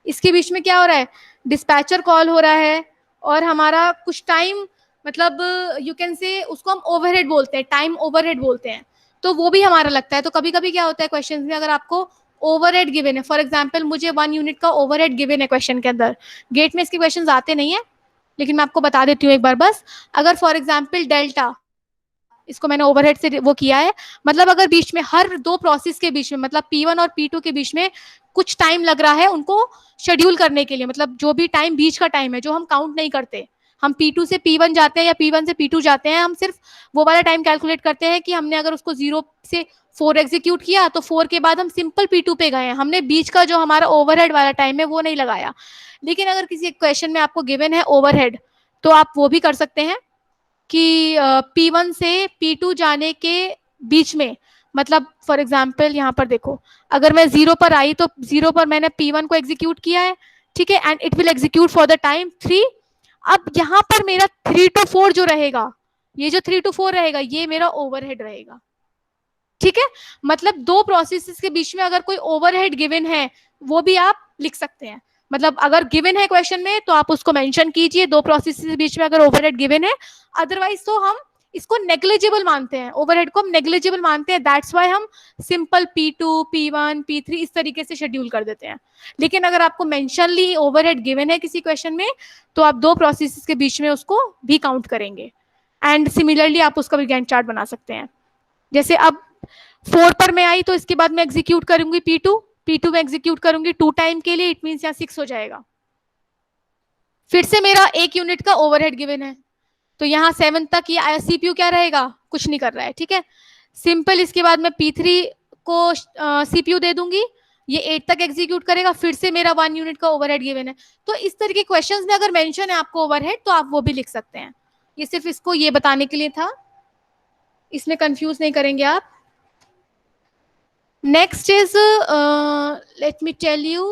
इसके बीच में क्या हो रहा है? डिस्पैचर कॉल हो रहा है और हमारा कुछ टाइम, मतलब यू कैन से उसको हम ओवरहेड बोलते हैं, टाइम ओवरहेड बोलते हैं, तो वो भी हमारा लगता है। तो कभी कभी क्या होता है क्वेश्चन में, अगर आपको ओवरहेड गिवन है, फॉर एग्जांपल मुझे 1 यूनिट का ओवरहेड गिवन है क्वेश्चन के अंदर, गेट में इसके क्वेश्चन आते नहीं है लेकिन मैं आपको बता देती हूँ एक बार बस। अगर फॉर एग्जाम्पल डेल्टा, इसको मैंने ओवरहेड से वो किया है, मतलब अगर बीच में हर 2 प्रोसेस के बीच में, मतलब P1 और P2 के बीच में कुछ टाइम लग रहा है उनको शेड्यूल करने के लिए, मतलब जो भी टाइम बीच का टाइम है जो हम काउंट नहीं करते, हम P2 से P1 जाते हैं या P1 से P2 जाते हैं, हम सिर्फ वो वाला टाइम कैलकुलेट करते हैं कि हमने अगर उसको 0 से 4 एग्जीक्यूट किया तो 4 के बाद हम सिंपल P2 पे गए हैं, हमने बीच का जो हमारा ओवरहेड वाला टाइम है वो नहीं लगाया। लेकिन अगर किसी क्वेश्चन में आपको गिवन है ओवरहेड, तो आप वो भी कर सकते हैं कि P1 से P2 जाने के बीच में, मतलब फॉर एग्जाम्पल यहाँ पर देखो, अगर मैं 0 पर आई तो 0 पर मैंने P1 को एग्जीक्यूट किया है, ठीक है, and it will execute for the time 3। अब यहाँ पर मेरा 3 to 4 जो रहेगा, ये जो 3 to 4 रहेगा ये मेरा ओवरहेड रहेगा। ठीक है, मतलब 2 प्रोसेसेस के बीच में अगर कोई ओवरहेड गिवन है वो भी आप लिख सकते हैं। मतलब अगर गिवन है क्वेश्चन में तो आप उसको मेंशन कीजिए, 2 प्रोसेसेस के बीच में अगर ओवरहेड गिवन है, अदरवाइज तो हम इसको नेग्लिजिबल मानते हैं, ओवरहेड को हम नेग्लिजिबल मानते हैं, दैट्स व्हाई हम सिंपल P2, P1, P3 इस तरीके से शेड्यूल कर देते हैं। लेकिन अगर आपको मेंशनली ओवरहेड गिवन है किसी क्वेश्चन में, तो आप 2 प्रोसेसेस के बीच में उसको भी काउंट करेंगे। एंड सिमिलरली आप उसका भी गैंट चार्ट बना सकते हैं। जैसे अब 4 पर मैं आई तो इसके बाद मैं एग्जीक्यूट करूंगी P2 में एग्जीक्यूट करूंगी 2 टाइम के लिए, इट मींस यहाँ 6 हो जाएगा। फिर से मेरा 1 यूनिट का ओवरहेड गिवन है, तो यहाँ 7 तक ये सीपीयू क्या रहेगा? कुछ नहीं कर रहा है। ठीक है, सिंपल इसके बाद मैं P3 को सीपीयू दे दूंगी, ये 8 तक एग्जीक्यूट करेगा, फिर से मेरा 1 यूनिट का ओवरहेड गिवन है। तो इस तरह के क्वेश्चंस में अगर मेंशन है आपको ओवरहेड तो आप वो भी लिख सकते हैं। ये सिर्फ इसको ये बताने के लिए था, इसमें कंफ्यूज नहीं करेंगे आप। Next is let me tell you,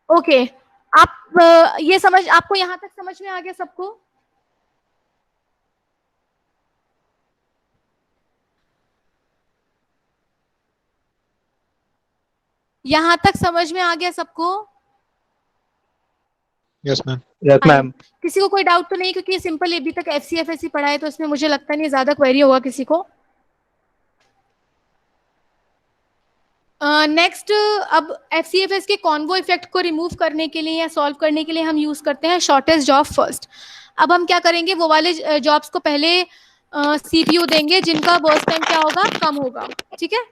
okay, आप ये समझ, आपको यहां तक समझ में आ गया सबको? यहां तक समझ में आ गया सबको? Yes, ma'am. Yes, Fine. ma'am. किसी को कोई डाउट तो नहीं, क्योंकि ये सिंपल अभी तक FCFS ही पढ़ा है, तो इसमें मुझे लगता नहीं ज्यादा क्वेरी होगा किसी को। नेक्स्ट, अब FCFS के कॉन्वो इफेक्ट को रिमूव करने के लिए या सॉल्व करने के लिए हम यूज करते हैं शॉर्टेस्ट जॉब फर्स्ट। अब हम क्या करेंगे, वो वाले जॉब्स को पहले CPU देंगे जिनका बर्स्ट टाइम क्या होगा, कम होगा। ठीक है,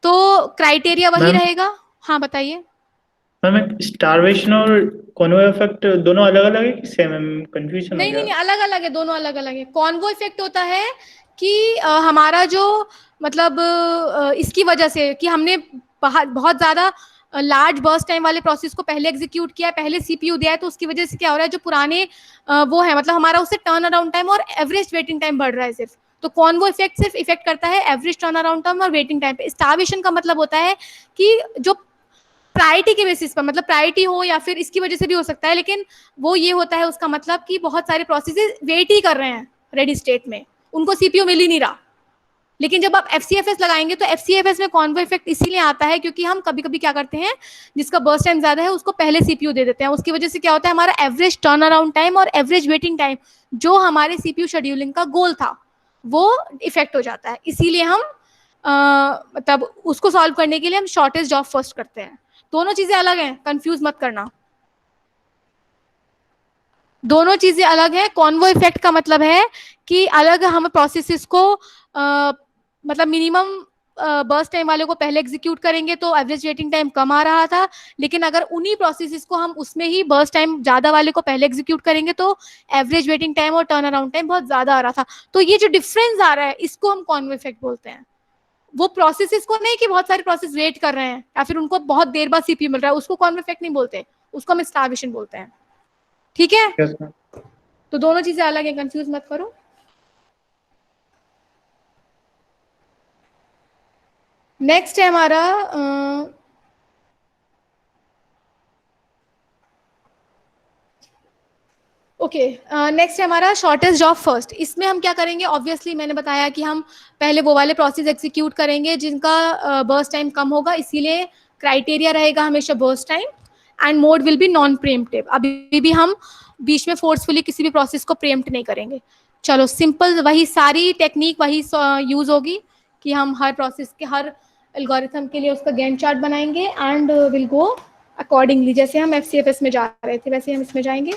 तो क्राइटेरिया वही मैम रहेगा। हाँ बताइए। मैम, स्टारवेशन और कॉन्वे इफेक्ट दोनों अलग अलग है कि सेम? कंफ्यूजन हो नहीं नहीं गया। नहीं, अलग अलग है, दोनों अलग अलग है। कॉन्वो इफेक्ट होता है कि हमारा जो मतलब इसकी वजह से कि हमने बहुत ज्यादा लार्ज बर्स्ट टाइम वाले प्रोसेस को पहले एग्जीक्यूट किया है, पहले CPU दिया है, तो उसकी वजह से क्या हो रहा है, जो पुराने वो है मतलब हमारा उससे टर्न अराउंड टाइम और एवरेज वेटिंग टाइम बढ़ रहा है सिर्फ। तो कॉन्वो इफेक्ट सिर्फ इफेक्ट करता है एवरेज टर्न अराउंड टाइम और वेटिंग टाइम पे। स्टार्वेशन का मतलब होता है कि जो प्रायोरिटी के बेसिस पर, मतलब प्रायोरिटी हो या फिर इसकी वजह से भी हो सकता है, लेकिन वो ये होता है उसका मतलब कि बहुत सारे प्रोसेसेस वेट ही कर रहे हैं रेडी स्टेट में, उनको CPU मिल ही नहीं रहा। लेकिन जब आप FCFS लगाएंगे तो FCFS में कॉन्वो इफेक्ट इसीलिए आता है क्योंकि हम कभी कभी क्या करते हैं, जिसका बर्स्ट टाइम ज्यादा है उसको पहले CPU दे देते हैं। उसकी वजह से क्या होता है, हमारा एवरेज टर्न अराउंड टाइम और एवरेज वेटिंग टाइम जो हमारे CPU शेड्यूलिंग का गोल था वो इफेक्ट हो जाता है। इसीलिए हम मतलब उसको सॉल्व करने के लिए हम शॉर्टेस्ट जॉब फर्स्ट करते हैं। दोनों चीजें अलग हैं, कंफ्यूज मत करना, दोनों चीजें अलग है। कॉन्वो इफेक्ट का मतलब है कि अलग हम प्रोसेसेस को मतलब मिनिमम बर्स्ट टाइम वाले को पहले एग्जीक्यूट करेंगे तो एवरेज वेटिंग टाइम कम आ रहा था, लेकिन अगर उन्हीं प्रोसेसेस को हम उसमें ही बर्स्ट टाइम ज्यादा वाले को पहले एग्जीक्यूट करेंगे तो एवरेज वेटिंग टाइम और टर्न अराउंड टाइम बहुत ज्यादा आ रहा था। तो ये जो डिफरेंस आ रहा है इसको हम कॉन्वो इफेक्ट बोलते हैं। वो प्रोसेसेस को नहीं कि बहुत सारे प्रोसेस वेट कर रहे हैं या फिर उनको बहुत देर बाद CPU मिल रहा है, उसको कॉन्वो इफेक्ट नहीं बोलते, उसको हम स्टार्वेशन बोलते हैं। ठीक है, यस मैम। तो दोनों चीजें अलग है, कंफ्यूज मत करो। नेक्स्ट है हमारा ओके, नेक्स्ट है हमारा शॉर्टेस्ट जॉब फर्स्ट। इसमें हम क्या करेंगे, ऑब्वियसली मैंने बताया कि हम पहले वो वाले प्रोसेस एग्जीक्यूट करेंगे जिनका बर्स्ट टाइम कम होगा, इसीलिए क्राइटेरिया रहेगा हमेशा burst time, and mode will be non pre-emptive. अभी भी हम बीच में फोर्सफुली किसी भी प्रोसेस को प्रीएम्प्ट नहीं करेंगे। चलो सिंपल, वही सारी टेक्निक वही यूज होगी कि हम हर प्रोसेस के हर एल्गोरिथम के लिए उसका गैंट चार्ट बनाएंगे एंड विल गो अकॉर्डिंगली। जैसे हम FCFS में जा रहे थे वैसे हम इसमें जाएंगे।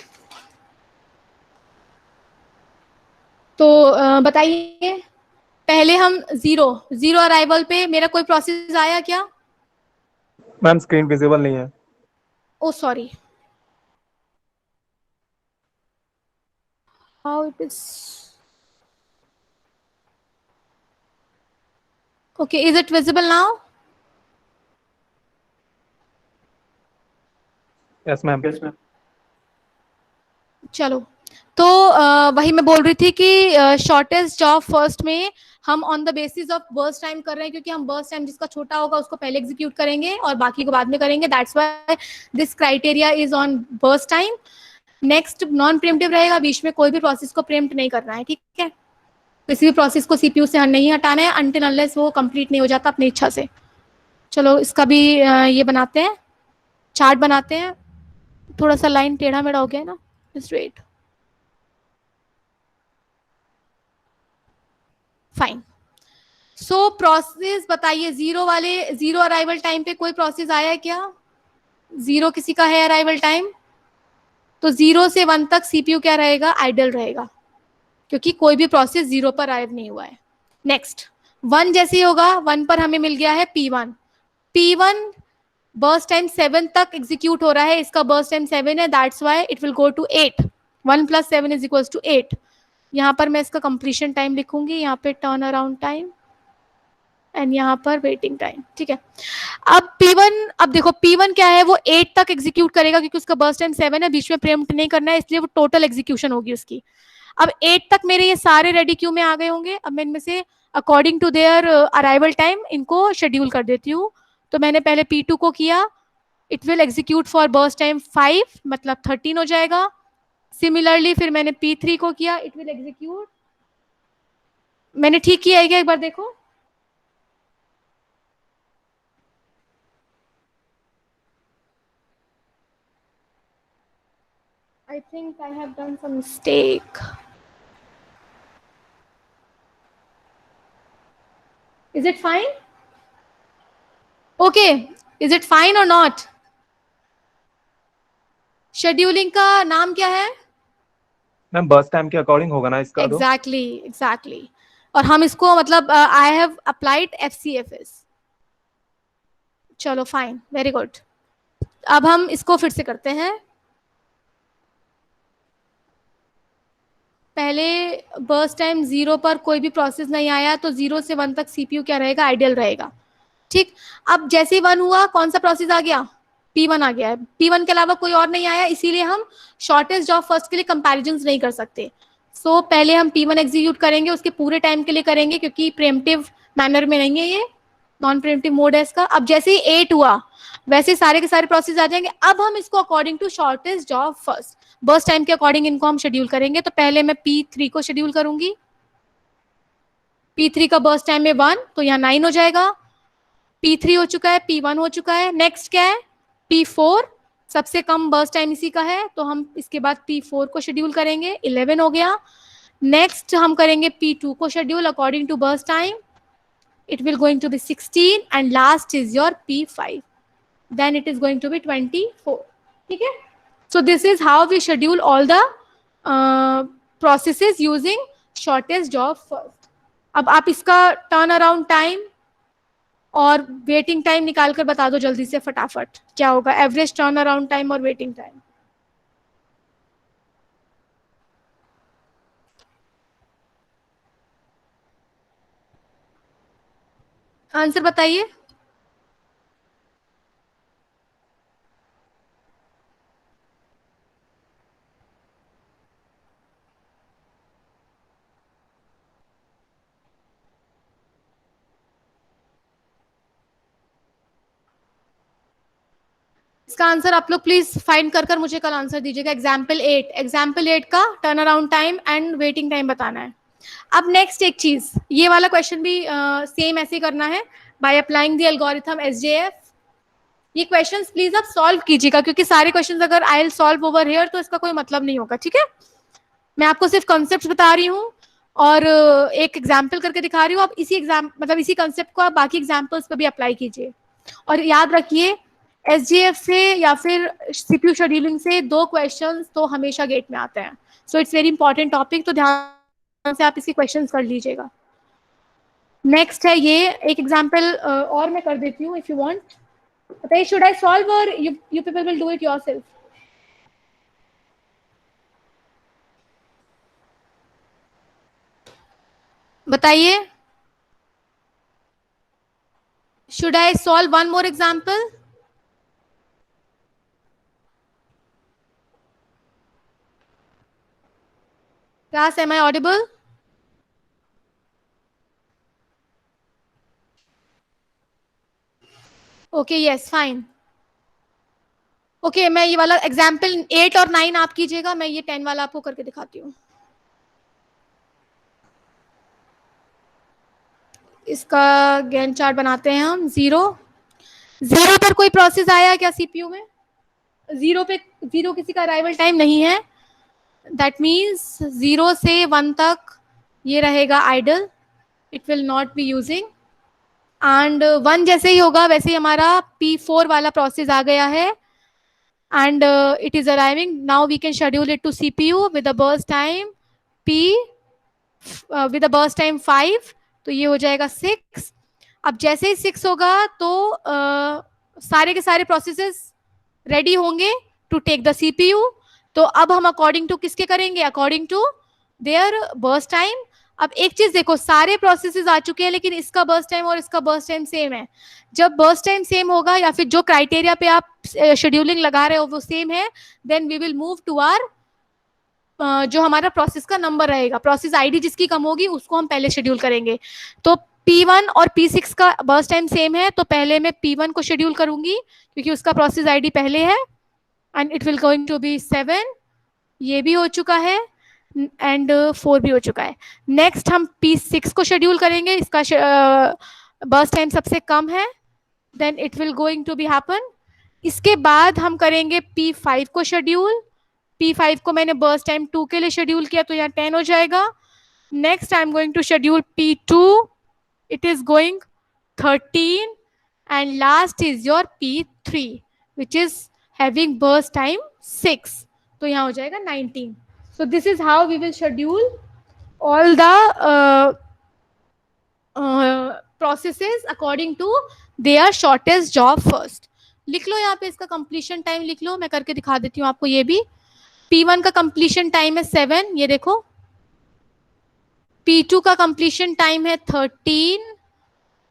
तो बताइए, पहले हम जीरो अराइवल पे मेरा कोई प्रोसेस आया क्या? मैम स्क्रीन विजिबल नहीं है। Oh sorry, how it is, okay, is it visible now? Yes ma'am. Yes ma'am. चलो, तो वही मैं बोल रही थी कि शॉर्टेस्ट जॉब फर्स्ट में हम on the basis of burst time कर रहे हैं, क्योंकि हम बर्स्ट टाइम जिसका छोटा होगा उसको पहले एग्जीक्यूट करेंगे और बाकी को बाद में करेंगे। That's why this criteria is on burst time. Next non pre-emptive रहेगा, बीच में कोई भी प्रोसेस को प्रीएम्प्ट नहीं करना है। ठीक है, किसी भी प्रोसेस को CPU से नहीं हटाना है अनटिल अनलेस वो कंप्लीट नहीं हो जाता अपनी इच्छा से। चलो इसका भी ये बनाते हैं, चार्ट बनाते हैं। थोड़ा सा लाइन टेढ़ा मेढ़ा हो गया है ना, just wait. Fine, so process बताइए, जीरो अराइवल टाइम पे कोई प्रोसेस आया है क्या? जीरो किसी का है अराइवल टाइम, तो 0 से 1 तक CPU क्या रहेगा, आइडल रहेगा, क्योंकि कोई भी प्रोसेस 0 पर अराइव नहीं हुआ है। नेक्स्ट 1 जैसे ही होगा, 1 पर हमें मिल गया है P1 बर्स्ट टाइम 7 तक एग्जीक्यूट हो रहा है, इसका बर्स्ट टाइम 7 है, that's why it will go to 8। 1 + 7 = 8। यहाँ पर मैं इसका कंप्लीशन टाइम लिखूंगी, यहाँ पे टर्न अराउंड टाइम एंड यहाँ पर वेटिंग टाइम। ठीक है, अब P1, अब देखो P1 क्या है, वो 8 तक एग्जीक्यूट करेगा क्योंकि उसका बर्स्ट टाइम 7 है, बीच में प्रीएम्प्ट नहीं करना है, इसलिए वो टोटल एग्जीक्यूशन होगी उसकी। अब 8 तक मेरे ये सारे रेडी क्यू में आ गए होंगे। अब मैं इनमें से according to their arrival time इनको शेड्यूल कर देती हूँ। तो मैंने पहले P2 को किया, it will execute for burst time 5, मतलब 13 हो जाएगा। सिमिलरली फिर मैंने P3 को किया, इट विल एग्जीक्यूट, मैंने ठीक किया है क्या, एक बार देखो। I think I have done some mistake. Is it fine? Okay, is it fine or not? Scheduling का नाम क्या है? मैम बस टाइम के अकॉर्डिंग होगा ना इसका? तो एग्जैक्टली और हम इसको मतलब आई हैव अप्लाइड FCFS. चलो फाइन, वेरी गुड. अब हम इसको फिर से करते हैं. पहले बर्स्ट टाइम 0 पर कोई भी प्रोसेस नहीं आया तो 0 से 1 तक CPU क्या रहेगा? आइडियल रहेगा. ठीक. अब जैसे ही 1 हुआ कौन सा प्रोसेस आ गया? P1 आ गया है. P1 के अलावा कोई और नहीं आया, इसीलिए हम शॉर्टेस्ट जॉब फर्स्ट के लिए कंपैरिजंस नहीं कर सकते. सो पहले हम P1 एग्जीक्यूट करेंगे, उसके पूरे टाइम के लिए करेंगे क्योंकि प्रीएम्प्टिव मैनर में नहीं है, ये नॉन प्रीएम्प्टिव मोड है इसका. अब जैसे ही 8 हुआ वैसे सारे के सारे प्रोसेस आ जाएंगे. अब हम इसको according to shortest job first burst time के अकॉर्डिंग इनको हम शेड्यूल करेंगे. तो पहले मैं P3 को शेड्यूल करूंगी. P3 का बर्स्ट टाइम में 1, तो यहाँ 9 हो जाएगा. P3 हो चुका है, P1 हो चुका है. नेक्स्ट क्या है? P4. सबसे कम बर्स्ट टाइम इसी का है, तो हम इसके बाद P4 को शेड्यूल करेंगे. 11 हो गया. नेक्स्ट हम करेंगे P2 को schedule according to burst time. It will going to be 16 and last is your P5. Then it is going to be 24. ठीक है? So this is how we schedule all the processes using shortest job first. अब आप इसका turn around time और waiting time निकाल कर बता दो जल्दी से फटाफट, क्या होगा एवरेज टर्न अराउंड टाइम और वेटिंग टाइम? आंसर बताइए. इसका आंसर आप लोग प्लीज फाइंड कर मुझे कल आंसर दीजिएगा. एग्जाम्पल 8 का turn around time and waiting time बताना है. अब नेक्स्ट एक चीज, ये वाला क्वेश्चन भी सेम ऐसे करना है by applying the algorithm SJF. ये क्वेश्चंस प्लीज आप सॉल्व कीजिएगा क्योंकि सारे क्वेश्चंस अगर I will solve over here तो इसका कोई मतलब नहीं होगा. ठीक है, मैं आपको सिर्फ कॉन्सेप्ट्स बता रही हूँ और एक एग्जाम्पल करके दिखा रही हूँ. आप इसी इसी कॉन्सेप्ट को आप बाकी एग्जाम्पल्स पर भी अप्लाई कीजिए. और याद रखिए SJF से या फिर CPU शेड्यूलिंग से 2 क्वेश्चंस तो हमेशा गेट में आते हैं. So it's very important topic, तो ध्यान से आप इसके क्वेश्चंस कर लीजिएगा. नेक्स्ट है ये एक एग्जाम्पल और मैं कर देती हूँ इफ यू वांट. बताइए, शुड आई सॉल्व और you people will do it yourself? बताइए, should I solve one more example? Class, am I audible? Okay, yes, fine. Okay, मैं ये वाला एग्जाम्पल 8 और 9 आप कीजिएगा, मैं ये 10 वाला आपको करके दिखाती हूँ. इसका गैन चार्ट बनाते हैं हम. 0 पर कोई प्रोसेस आया क्या CPU में? 0 किसी का अराइवल टाइम नहीं है. दैट मीन्स 0 से 1 तक ये रहेगा idle, it will not be using. And 1 जैसे ही होगा वैसे ही हमारा P4 वाला प्रोसेस आ गया है and it is arriving. Now we can schedule it to CPU with a burst time with a burst time 5, तो ये हो जाएगा 6. अब जैसे ही 6 होगा तो सारे के सारे प्रोसेसेस रेडी होंगे टू टेक द CPU. तो अब हम अकॉर्डिंग टू किसके करेंगे? According to their burst time. अब एक चीज देखो, सारे प्रोसेसेस आ चुके हैं लेकिन इसका बर्स्ट टाइम और इसका बर्स्ट टाइम सेम है. जब बर्स्ट टाइम सेम होगा या फिर जो क्राइटेरिया पे आप शेड्यूलिंग लगा रहे हो वो सेम है, then we will move to are जो हमारा प्रोसेस का नंबर रहेगा, प्रोसेस ID जिसकी कम होगी उसको हम पहले शेड्यूल करेंगे. तो P1 और P6 का बर्स्ट टाइम सेम है, तो पहले मैं P1 को शेड्यूल करूंगी क्योंकि उसका प्रोसेस ID पहले है and it will going to be 7. ये भी हो चुका है एंड 4 भी हो चुका है. नेक्स्ट हम P6 को शेड्यूल करेंगे, इसका बर्स्ट टाइम सबसे कम है, then it will going to be happen. इसके बाद हम करेंगे P5 को शेड्यूल P5 को मैंने बर्स्ट टाइम 2 के लिए शेड्यूल किया तो यहाँ 10 हो जाएगा. Next I am going to schedule P2, it is going 13 and last is your P3 which is having burst time 6, तो यहाँ हो जाएगा 19. So this is how we will schedule all the processes according to their shortest job first. लिख लो यहाँ पे इसका completion time लिख लो, मैं करके दिखा देती हूँ आपको ये भी. P1 का completion time है 7, ये देखो. P2 का completion time है 13,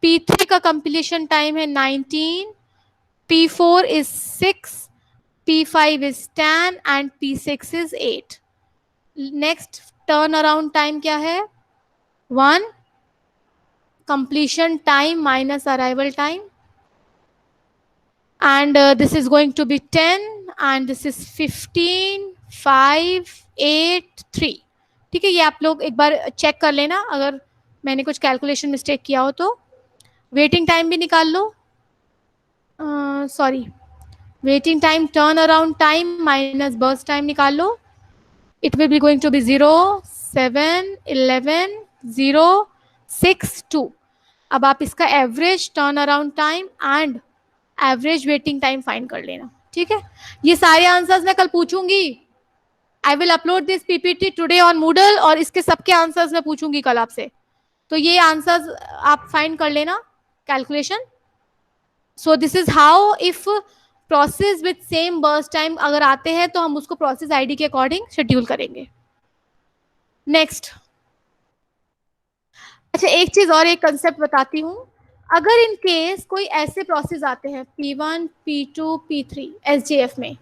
P3 का completion time है 19, P4 is 6, P5 is 10 and P6 is 8. Next turn around time क्या है? 1, completion time minus arrival time, and this is going to be 10 and this is 15, 5, 8, 3. ठीक है, ये आप लोग एक बार चेक कर लेना अगर मैंने कुछ कैलकुलेशन मिस्टेक किया हो तो. वेटिंग टाइम भी निकाल लो. Sorry, waiting time turn around time minus burst time निकाल लो. It will be going to be 0, 7, 11, 0, 6, 2. अब आप इसका average turn around time and average waiting time find कर लेना. ठीक है, ये सारे आंसर्स मैं कल पूछूंगी. आई will upload this PPT today on Moodle और इसके सबके आंसर्स मैं पूछूंगी कल आपसे. तो ये आंसर्स आप फाइंड कर लेना calculation. So this is how if process with same burst time अगर आते हैं तो हम उसको प्रोसेस आईडी के अकॉर्डिंग शेड्यूल करेंगे. नेक्स्ट, अच्छा एक चीज और, एक कंसेप्ट बताती हूँ. अगर इन केस कोई ऐसे प्रोसेस आते हैं P1, P2, P3 SJF में,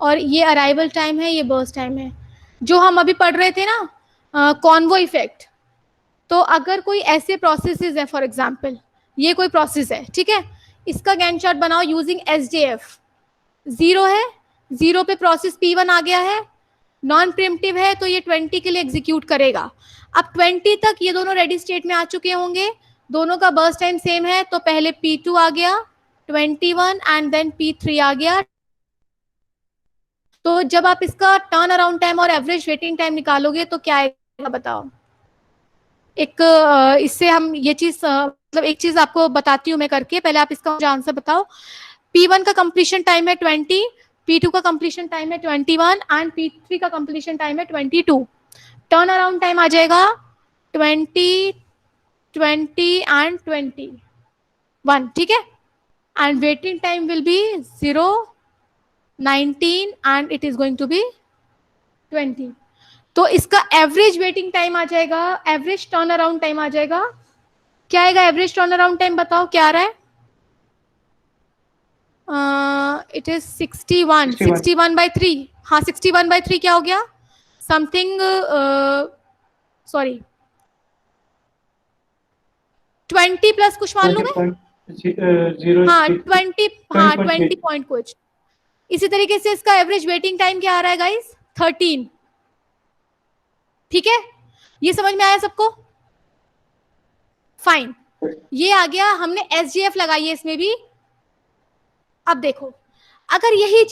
और ये अराइवल टाइम है, ये बर्स्ट टाइम है, जो हम अभी पढ़ रहे थे ना कॉन्वो इफेक्ट. तो अगर कोई ऐसे प्रोसेसेस है, फॉर एग्जांपल ये कोई प्रोसेस है, ठीक है, इसका गैंट चार्ट बनाओ यूजिंग SJF. 0 है, 0 पे प्रोसेस P1 आ गया है, नॉन प्रीएम्प्टिव है तो ये 20 के लिए एग्जीक्यूट करेगा. अब 20 तक ये दोनों रेडी स्टेट में आ चुके होंगे, दोनों का बर्स्ट टाइम सेम है, तो पहले P2 आ गया 21 एंड देन P3 आ गया. तो जब आप इसका टर्न अराउंड टाइम और एवरेज वेटिंग टाइम निकालोगे तो क्या आएगा बताओ. एक इससे हम ये चीज मतलब एक चीज आपको बताती हूँ मैं करके, पहले आप इसका मुझे आंसर बताओ. P1 का कंप्लीशन टाइम है 20, P2 का कंप्लीशन टाइम है 21 एंड P3 का कंप्लीशन टाइम है 22. टर्न अराउंड टाइम आ जाएगा 20, 20 एंड 21. ठीक है, and waiting time will be 0, 19 and it is going to be 20. तो इसका एवरेज वेटिंग टाइम आ जाएगा, एवरेज टर्न अराउंड टाइम आ जाएगा. क्या आएगा एवरेज टर्न अराउंड टाइम बताओ, क्या आ रहा है? It is 61/3. हाँ 61/3 क्या हो गया? समथिंग सॉरी 20 प्लस कुछ मान लो मैं. हाँ 20, हाँ 20 पॉइंट कुछ. इसी तरीके से इसका एवरेज वेटिंग टाइम क्या आ रहा है गाइस? 13. ठीक है, ये समझ में आया सबको? फाइन, ये आ गया. हमने SJF लगाई है इसमें भी. अब देखो, अगर यही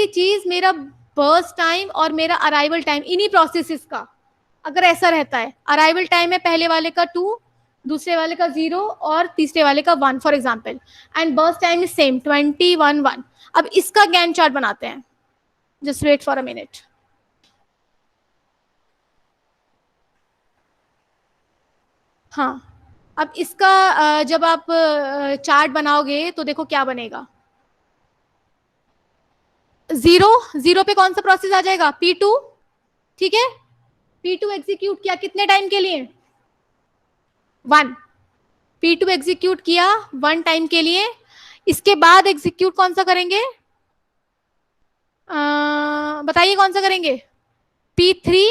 चीज मेरा बर्स्ट टाइम और मेरा अराइवल टाइम इन्हीं प्रोसेसेस का अगर ऐसा रहता है, अराइवल टाइम है पहले वाले का 2, दूसरे वाले का 0 और तीसरे वाले का 1 for example, and burst time is same 20, 1, 1. अब इसका गैंट चार्ट बनाते हैं. Just wait for a minute. हाँ, अब इसका जब आप चार्ट बनाओगे तो देखो क्या बनेगा. 0 पे कौन सा प्रोसेस आ जाएगा? P2. ठीक है, P2 एग्जीक्यूट किया कितने टाइम के लिए? 1. P2 एग्जीक्यूट किया 1 टाइम के लिए. इसके बाद एग्जीक्यूट कौन सा करेंगे? बताइए कौन सा करेंगे? P3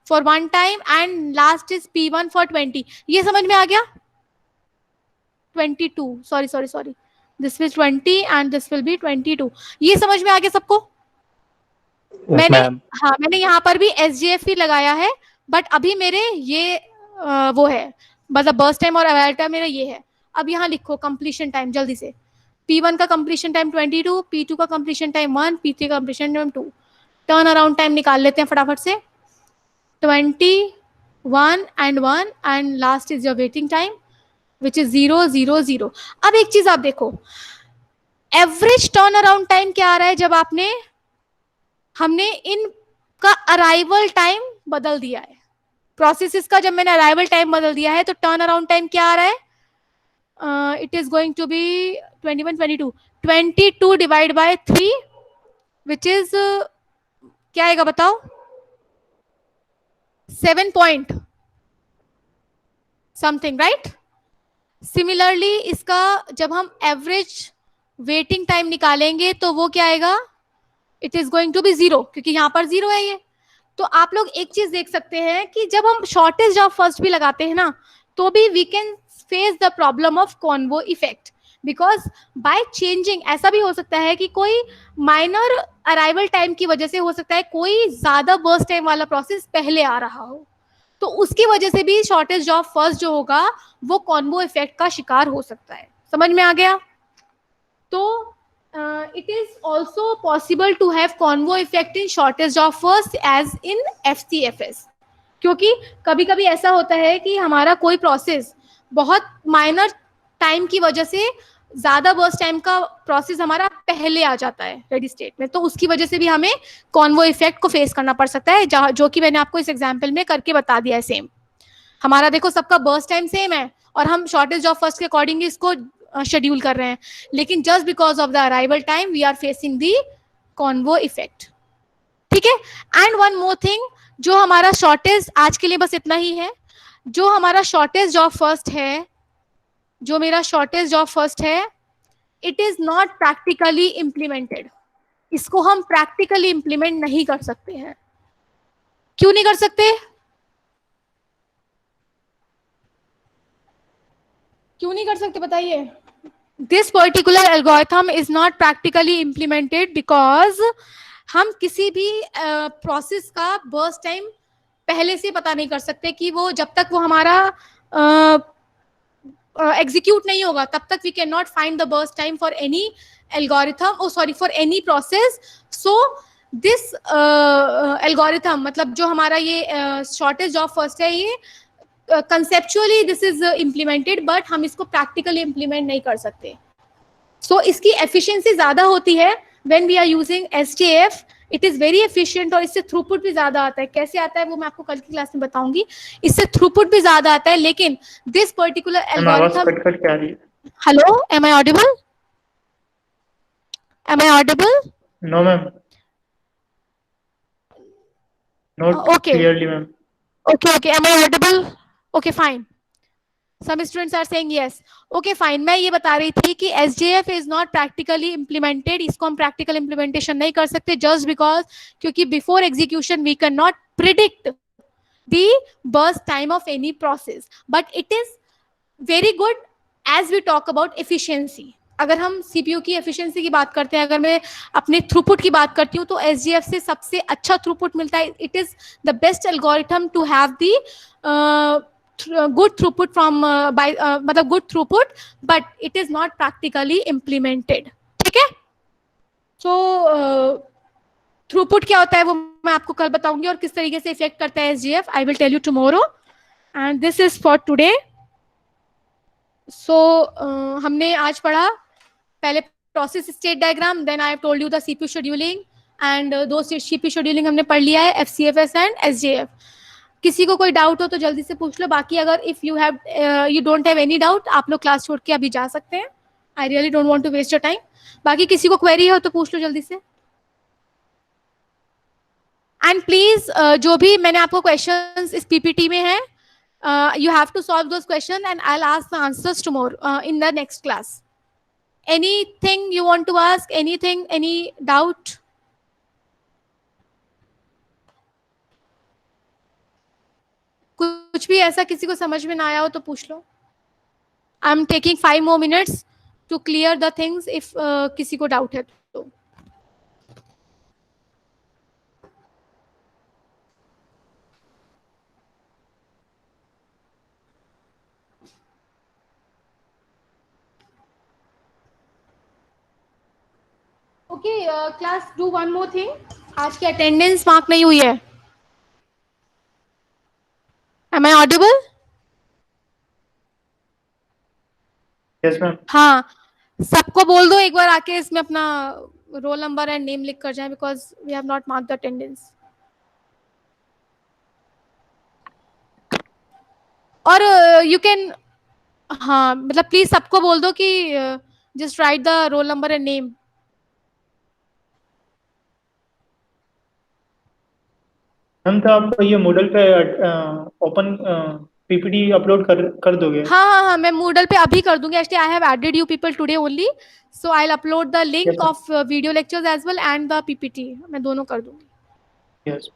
for 1 time and last is P1 for 20. ये समझ में आ गया? 22, sorry, this will 20 and this will be 22. ये समझ में आ गया सबको? मैंने यहाँ पर भी SJF ही लगाया है, बट अभी मेरे ये वो है, मतलब बर्स्ट टाइम और अराइवल टाइम मेरा ये है. अब यहाँ लिखो कंप्लीशन टाइम जल्दी से. P1 का कंप्लीशन टाइम 22, P2 का कंप्लीशन टाइम 1, P3 का completion time 2. Turn around time निकाल लेते हैं फटाफट से. 21 and 1 and last is your waiting time which is 0 0 0. अब एक चीज आप देखो, एवरेज टर्न अराउंड टाइम क्या आ रहा है जब हमने इनका अराइवल टाइम बदल दिया है. प्रोसेसेस का जब मैंने अराइवल टाइम बदल दिया है तो टर्न अराउंड टाइम क्या आ रहा है? It is going to be 22 divide by 3 which is क्या आएगा बताओ? 7 point समथिंग, राइट? सिमिलरली इसका जब हम एवरेज वेटिंग टाइम निकालेंगे तो वो क्या आएगा? It is going to be 0, क्योंकि यहां पर 0 है ये. तो आप लोग एक चीज देख सकते हैं कि जब हम शॉर्टेज ऑफ फर्स्ट भी लगाते हैं ना, तो भी we can face the problem of convoy effect, because by changing ऐसा भी हो सकता है कि कोई माइनर अराइवल टाइम की वजह से हो सकता है कोई ज्यादा बर्स्ट टाइम वाला प्रोसेस पहले आ रहा हो, तो उसकी वजह से भी शॉर्टेज ऑफ फर्स्ट जो होगा वो कॉन्वो इफेक्ट का शिकार हो सकता है. समझ में आ गया? तो it is also possible to have convo effect in shortage of first as in FCFS, क्योंकि कभी कभी ऐसा होता है कि हमारा कोई प्रोसेस बहुत माइनर टाइम की वजह से ज्यादा बर्स्ट टाइम का प्रोसेस हमारा पहले आ जाता है रेडी स्टेट में, तो उसकी वजह से भी हमें कॉन्वो इफेक्ट को फेस करना पड़ सकता है, जो कि मैंने आपको इस एग्जाम्पल में करके बता दिया है. सेम हमारा देखो सबका बर्स्ट टाइम सेम है और हम शॉर्टेज ऑफ फर्स्ट के अकॉर्डिंग इसको शेड्यूल कर रहे हैं, लेकिन just because of the arrival time we are facing the convoy effect. ठीक है? एंड वन मोर थिंग, जो हमारा शॉर्टेज आज के लिए बस इतना ही है, जो हमारा शॉर्टेज ऑफ फर्स्ट है, जो मेरा शॉर्टेज ऑफ फर्स्ट है, it is not practically implemented. इसको हम प्रैक्टिकली इम्प्लीमेंट नहीं कर सकते हैं. क्यों नहीं कर सकते? क्यों नहीं कर सकते बताइए? This particular algorithm is not practically implemented because हम किसी भी प्रोसेस का बर्स्ट टाइम पहले से पता नहीं कर सकते कि वो जब तक वो हमारा एग्जीक्यूट नहीं होगा तब तक we can not find the burst time for any algorithm, sorry for any process. So this algorithm मतलब जो हमारा ये शॉर्टेज ऑफ फर्स्ट है, ये conceptually this is implemented, but हम इसको प्रैक्टिकली इम्प्लीमेंट नहीं कर सकते. सो इसकी एफिशिएंसी ज्यादा होती है when we are using SJF. It is very efficient और इससे थ्रूपुट भी ज्यादा आता है. कैसे आता है वो मैं आपको कल की क्लास में बताऊंगी. इससे थ्रूपुट भी ज्यादा आता है, लेकिन this particular algorithm. Hello, am I audible? Am I audible? No ma'am, not clearly ma'am. Okay, am I audible? Okay, fine. Some students are saying yes. Okay, fine. मैं ये बता रही थी कि SJF is not practically implemented. इसको हम practical implementation नहीं कर सकते just because क्योंकि before execution we cannot predict the burst time of any process. But it is very good as we talk about efficiency. अगर हम CPU की efficiency की बात करते हैं, अगर मैं अपने थ्रूपुट की बात करती हूँ, तो SJF से सबसे अच्छा थ्रूपुट मिलता है. It is the best algorithm to have the good throughput from by मतलब good throughput, but it is not practically implemented. ठीक है? सो थ्रूपुट क्या होता है वो मैं आपको कल बताऊंगी और किस तरीके से इफेक्ट करता है SJF. I will tell you tomorrow. And this is for today. So हमने आज पढ़ा पहले process state diagram, then I have told you the CPU scheduling, and दो CPU शेड्यूलिंग हमने पढ़ लिया है, FCFS एंड SJF. किसी को कोई डाउट हो तो जल्दी से पूछ लो. बाकी अगर if you don't have any doubt, आप लोग क्लास छोड़ के अभी जा सकते हैं. I really don't want to waste your time. बाकी किसी को क्वेरी हो तो पूछ लो जल्दी से. एंड प्लीज जो भी मैंने आपको क्वेश्चंस इस PPT में है, you have to solve those questions and I'll ask the answers tomorrow in the next class. Anything you want to ask? Anything? Any doubt? कुछ भी ऐसा किसी को समझ में ना आया हो तो पूछ लो. I am taking 5 more minutes to clear the things if किसी को डाउट है तो. Okay, class, do one more thing. आज की अटेंडेंस मार्क नहीं हुई है. Am I audible? Yes ma'am. हाँ, सबको बोल दो एक बार आके इसमें अपना रोल नंबर एंड नेम लिख कर जाए, because we have not mark the attendance. और यू कैन, हाँ मतलब प्लीज सबको बोल दो कि just write the roll number and name. Ma'am तो आप ये मूडल पे ओपन पीपीटी अपलोड कर दोगे? हाँ हाँ हाँ, मैं मूडल पे अभी कर दूंगी. Actually I have added you people today only, so I will upload the link Yes, ma'am. Of video lectures as well and the PPT. मैं दोनों कर दूंगी. यस.